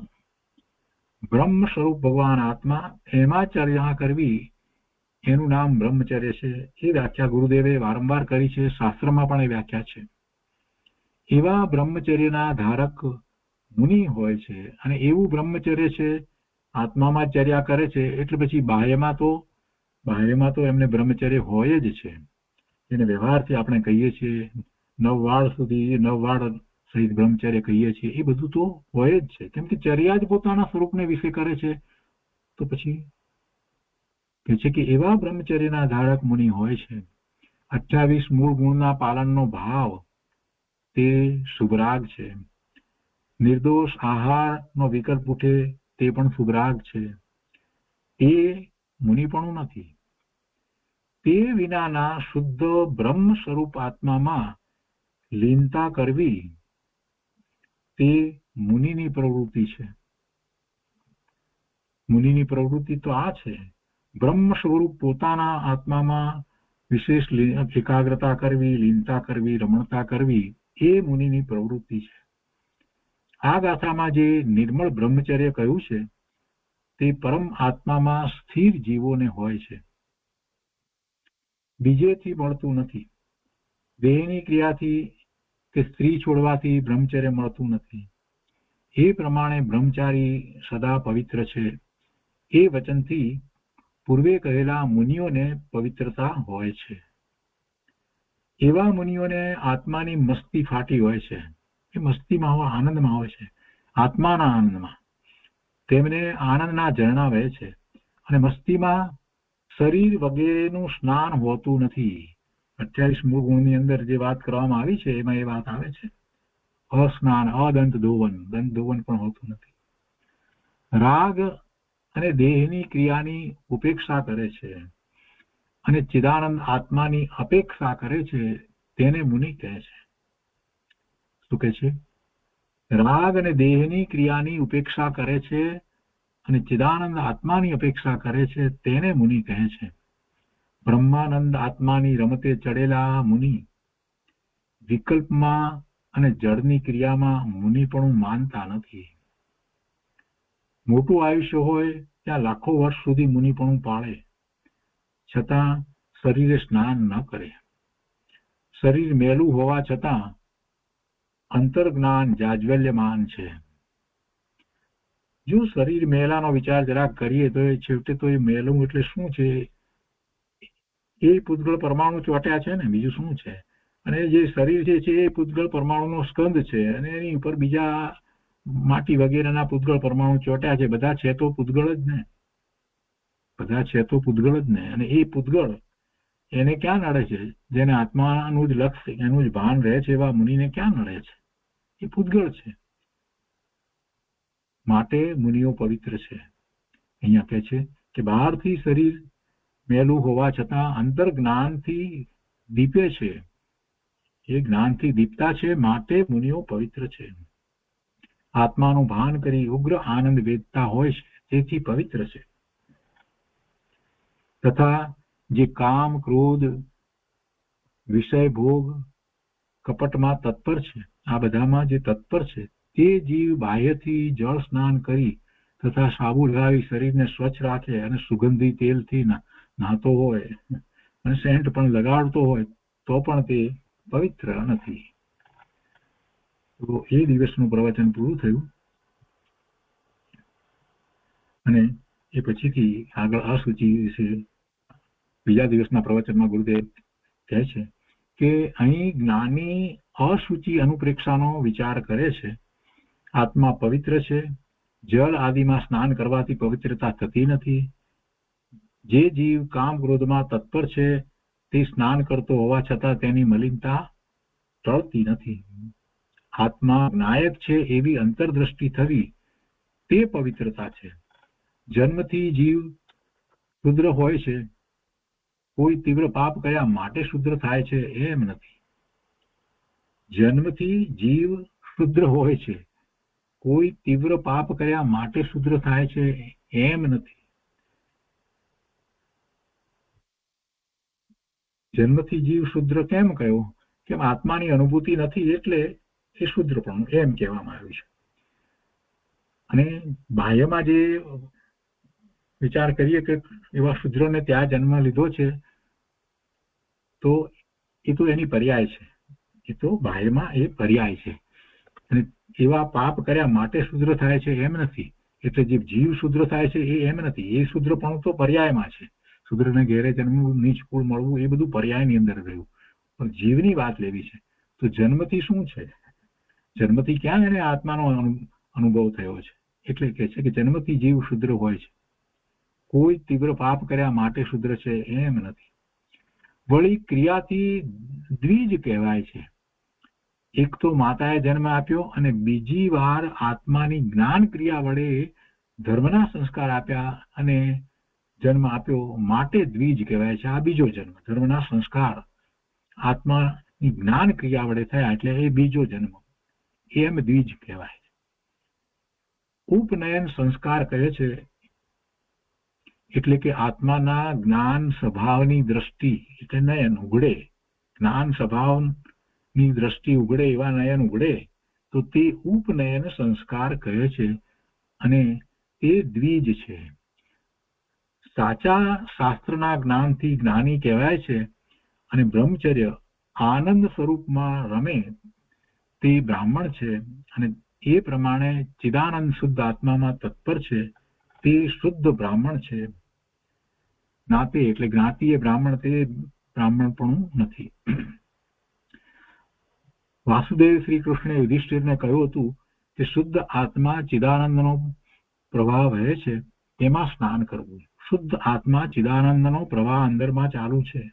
[SPEAKER 2] બ્રહ્મ સ્વરૂપ ભગવાન આત્મા, એમાં ચર્યા કરવી એનું નામ બ્રહ્મચર્ય છે. એ વ્યાખ્યા ગુરુદેવે વારંવાર કરી છે, શાસ્ત્રમાં પણ એ વ્યાખ્યા છે. એવા બ્રહ્મચર્યના ધારક મુનિ હોય છે અને એવું બ્રહ્મચર્ય છે આત્મામાં ચર્યા કરે છે એટલે પછી બાહ્યમાં તો એમને બ્રહ્મચર્ય હોય જ છે. એને વ્યવહારથી આપણે કહીએ છીએ 9 વાળ સુધી 9 વાળ સહિત બ્રહ્મચર્ય કહીએ છીએ, એ બધું તો હોય જ છે. કેમ કે ચર્યા જ પોતાના સ્વરૂપને વિશે કરે છે. તો પછી કહે છે કે એવા બ્રહ્મચર્યના ધારક મુનિ હોય છે. 28 મૂળ ગુણના પાલનનો ભાવ તે શુભરાગ છે. નિર્દોષ આહારનો વિકલ્પ ઉઠે તે પણ શુભરાગ છે. એ મુનિપણું નથી. તે વિનાના શુદ્ધ બ્રહ્મ સ્વરૂપ આત્મામાં લીનતા કરવી તે મુનિની પ્રવૃત્તિ છે. મુનિની પ્રવૃત્તિ તો આ છે, બ્રહ્મ સ્વરૂપ પોતાના આત્મામાં વિશેષ એકાગ્રતા કરવી, લીનતા કરવી, રમણતા કરવી એ મુનિની પ્રવૃત્તિ છે. આ ગાથામાં જે નિર્મળ બ્રહ્મચર્ય કહ્યું છે તે પરમ આત્મામાં સ્થિર જીવોને હોય છે, બીજેથી મળતું નથી. દેહની ક્રિયાથી કે સ્ત્રી છોડવાથી બ્રહ્મચર્ય મળતું નથી. એ પ્રમાણે બ્રહ્મચારી સદા પવિત્ર છે. એ વચનથી પૂર્વે કહેલા મુનિઓને પવિત્રતા હોય છે. એવા મુનિઓને આત્માની મસ્તી ફાટી હોય છે. એ મસ્તીમાં હોય, આનંદમાં હોય છે, આત્માના આનંદમાં. તેમને આનંદના ઝરણા વહે છે અને મસ્તીમાં શરીર વગેરેનું સ્નાન હોતું નથી. 28 મૂળ ગુણની અંદર જે વાત કરવામાં આવી છે એમાં એ વાત આવે છે. અસ્નાન, અદંત ધોવન, દંત ધોવન પણ હોતું નથી. રાગ અને દેહની ક્રિયાની ઉપેક્ષા કરે છે અને ચિદાનંદ આત્માની અપેક્ષા કરે છે, તેને મુનિ કહે છે. શું કહે છે? રાગ અને દેહની ક્રિયાની ઉપેક્ષા કરે છે અને ચિદાનંદ આત્માની અપેક્ષા કરે છે, તેને મુનિ કહે છે. બ્રહ્માનંદ આત્માની રમતે ચડેલા મુનિ વિકલ્પમાં અને જળની ક્રિયામાં મુનિપણું માનતા નથી. મોટું આયુષ્ય હોય ત્યાં લાખો વર્ષ સુધી મુનિપણું પાળે, છતાં શરીરે સ્નાન ન કરે. શરીર મેલું હોવા છતાં અંતર્જ્ઞાન જાજ્વલ્યમાન છે. જો શરીર મેલાનો વિચાર જરાક કરીએ તો એ છેવટે તો એ મેલું એટલે શું છે? એ પૂતગળ પરમાણુ ચોટ્યા છે ને, બીજું શું છે? અને જે શરીર છે એ પૂતગળ પરમાણુનો સ્કંદ છે અને એની ઉપર બીજા માટી વગેરેના પૂતગળ પરમાણુ ચોટ્યા છે. બધા છે તો પૂતગળ જ ને, બધા છે તો પૂતગળ જ ને. અને એ પૂતગળ એને ક્યાં નડે છે? જેને આત્માનું જ લક્ષ્ય, એનું જ ભાન રહે છે, એવા મુનિને ક્યાં નડે છે? એ પૂતગળ છે. માટે મુનિઓ પવિત્ર છે. અહીંયા કહે છે કે બહારથી શરીર મેલું હોવા છતાં અંતર જ્ઞાનથી દીપે છે, એ જ્ઞાનથી દીપતા છે, માટે મુનિઓ પવિત્ર છે. આત્માનું ભાન કરી ઉગ્ર આનંદ વેદતા હોય છે, તેથી પવિત્ર છે. તથા જે કામ, ક્રોધ, વિષય ભોગ, કપટમાં તત્પર છે, આ બધામાં જે તત્પર છે તે જીવ બાહ્યથી જળ સ્નાન કરી તથા સાબુ લગાવી શરીરને સ્વચ્છ રાખે અને સુગંધી તેલથી નાતો હોય અને સેન્ટ પણ લગાડતો હોય તો પણ તે પવિત્ર નથી. તો એ દિવસનું પ્રવચન પૂરું થયું અને એ પછીથી આગળ અશુચિ વિશે બીજા દિવસના પ્રવચનમાં ગુરુદેવ કહે છે કે અહીં જ્ઞાની અશુચિ અનુપ્રેક્ષાનો વિચાર કરે છે. આત્મા પવિત્ર છે. જળ આદિમાં સ્નાન કરવાથી પવિત્રતા થતી નથી. જે જીવ કામ ક્રોધમાં તત્પર છે તે સ્નાન કરતો હોવા છતાં તેની મલિનતા ટળતી નથી. આત્મા નાયક છે એવી અંતરદ્રષ્ટિ થવી તે પવિત્રતા છે. જન્મથી જીવ શુદ્ર હોય છે. કોઈ તીવ્ર પાપ કર્યા માટે શુદ્ર થાય છે એમ નથી. જન્મથી જીવ શુદ્ર હોય છે. કોઈ તીવ્ર પાપ કર્યા માટે શુદ્ર થાય છે એમ નથી. જન્મથી જીવ શુદ્ર કેમ કહ્યો? કેમ આત્માની અનુભૂતિ નથી એટલે એ શુદ્રપણું એમ કહેવામાં આવ્યું છે. અને બાહ્યમાં જે વિચાર કરીએ કે એવા શુદ્રને ત્યાં જન્મ લીધો છે તો એ તો એની પર્યાય છે. એ તો બાહ્યમાં એ પર્યાય છે. અને એવા પાપ કર્યા માટે શુદ્ર થાય છે એમ નથી. એટલે જે જીવ શુદ્ર થાય છે એ એમ નથી. એ શુદ્રપણું તો પર્યાયમાં છે. શુદ્રને ઘેરે જન્મવું, નીચ કુળ મળવું, એ બધું પર્યાયની અંદર ગયું. પણ જીવની વાત લેવી છે તો જન્મથી શું છે? જન્મથી ક્યાં એને આત્માનો અનુભવ થયો છે? એટલે કહે છે કે જન્મથી જીવ શુદ્ર હોય છે. કોઈ તીવ્ર પાપ કર્યા માટે શુદ્ર છે એમ નથી. વળી ક્રિયાથી દ્વિજ કહેવાય છે. એક તો માતાએ જન્મ આપ્યો અને બીજી વાર આત્માની જ્ઞાન ક્રિયા વડે ધર્મના સંસ્કાર આપ્યા અને જન્મ આપ્યો, માટે દ્વિજ કહેવાય છે. આ બીજો જન્મ. ધર્મના સંસ્કાર આત્માની જ્ઞાન ક્રિયા વડે થયા એટલે એ બીજો જન્મ, એમ દ્વિજ કહેવાય છે. ઉપનયન સંસ્કાર કહે છે એટલે કે આત્માના જ્ઞાન સ્વભાવની દ્રષ્ટિ એટલે નયન ઉઘડે, જ્ઞાન સ્વભાવની દ્રષ્ટિ ઉઘડે, એવા નયન ઉઘડે તો તે ઉપનયન સંસ્કાર કહે છે અને તે દ્વિજ છે. સાચા શાસ્ત્રના જ્ઞાનથી જ્ઞાની કહેવાય છે અને બ્રહ્મચર્ય આનંદ સ્વરૂપમાં રમે તે બ્રાહ્મણ છે અને એ પ્રમાણે ચિદાનંદ શુદ્ધ આત્મામાં તત્પર છે તે શુદ્ધ બ્રાહ્મણ છે. જ્ઞાતિ એટલે જ્ઞાતિ એ બ્રાહ્મણ, તે બ્રાહ્મણપણું નથી. વાસુદેવ શ્રી કૃષ્ણે યુધિષ્ઠિરને કહ્યું હતું કે શુદ્ધ આત્મા ચિદાનંદનો પ્રભાવ રહે છે તેમાં સ્નાન કરવું. શુદ્ધ આત્મા ચિદાનંદનો પ્રવાહ અંદરમાં ચાલુ છે,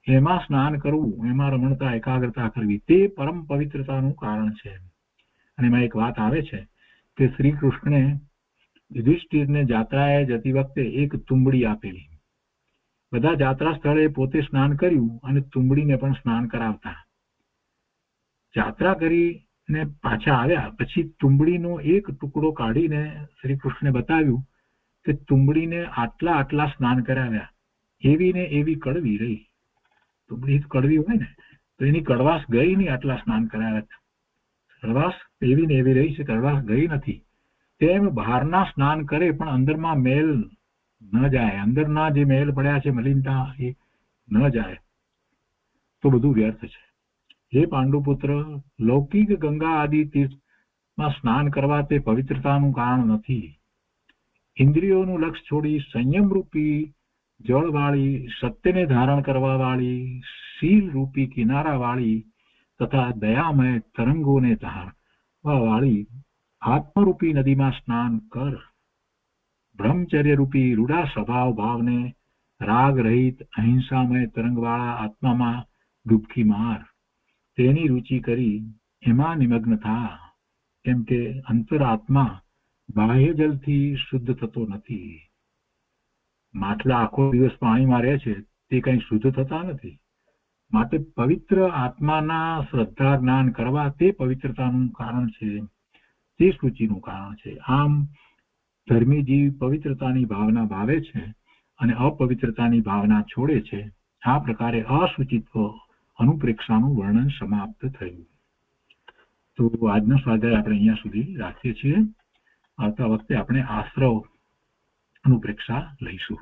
[SPEAKER 2] એમાં સ્નાન કરવું, એમાં રમણતા એકાગ્રતા કરવી, તે પરમ પવિત્રતાનું કારણ છે. અને એમાં એક વાત આવે છે કે શ્રી કૃષ્ણે યુધિષ્ઠિરને જાત્રાએ જતી વખતે એક તુંબડી આપેલી. બધા જાત્રા સ્થળે પોતે સ્નાન કર્યું અને તુંબડીને પણ સ્નાન કરાવતા. જાત્રા કરીને પાછા આવ્યા પછી તુંબડીનો એક ટુકડો કાઢીને શ્રી કૃષ્ણે બતાવ્યું કે તુંબડીને આટલા સ્નાન કરાવ્યા, એવી ને એવી કડવી રહી. તુંબડી કડવી હોય ને તો એની કડવાશ ગઈ નહીં, આટલા સ્નાન કરાવ્યા. કડવાશ એવી ને એવી રહી છે, કડવાશ ગઈ નથી. તેમ બહારના સ્નાન કરે પણ અંદરમાં મેલ ન જાય, અંદરના જે મેલ પડ્યા છે, મલિનતા, એ ન જાય તો બધું વ્યર્થ છે. હે પાંડુપુત્ર, લૌકિક ગંગા આદિ તીર્થમાં સ્નાન કરવા તે પવિત્રતાનું કારણ નથી. ઇન્દ્રિયોનું લક્ષ છોડી સંયમ રૂપી જળવાળી, સત્યને ધારણ કરવા વાળી, શીલ રૂપી કિનારા વાળી તથા દયામય તરંગોને ધારવા વાળી આત્મરૂપી નદીમાં સ્નાન કર. બ્રહ્મચર્ય રૂપી રૂડા સ્વભાવ ભાવને રાગ રહિત અહિંસામય તરંગવાળા આત્મામાં ડૂબકી માર. તેની રુચિ કરી એમાં નિમગ્ન થા, કેમ કે અંતરાત્મા બાહ્ય જલથી શુદ્ધ થતો નથી. માટલા આખો દિવસ પાણીમાં રહે છે તે કઈ શુદ્ધ થતા નથી. માટે પવિત્ર આત્માના શ્રદ્ધા જ્ઞાન કરવા તે પવિત્રતાનું કારણ છે, તે સૂચિનું કારણ છે. આમ ધર્મી જીવ પવિત્રતાની ભાવના ભાવે છે અને અપવિત્રતાની ભાવના છોડે છે. આ પ્રકારે અસૂચિત્વ અનુપ્રેક્ષાનું વર્ણન સમાપ્ત થયું. તો આજનો સ્વાધ્યાય આપણે અહીંયા સુધી રાખીએ છીએ. આવતા વખતે આપણે આશ્રવ અનુપ્રેક્ષા લઈશું.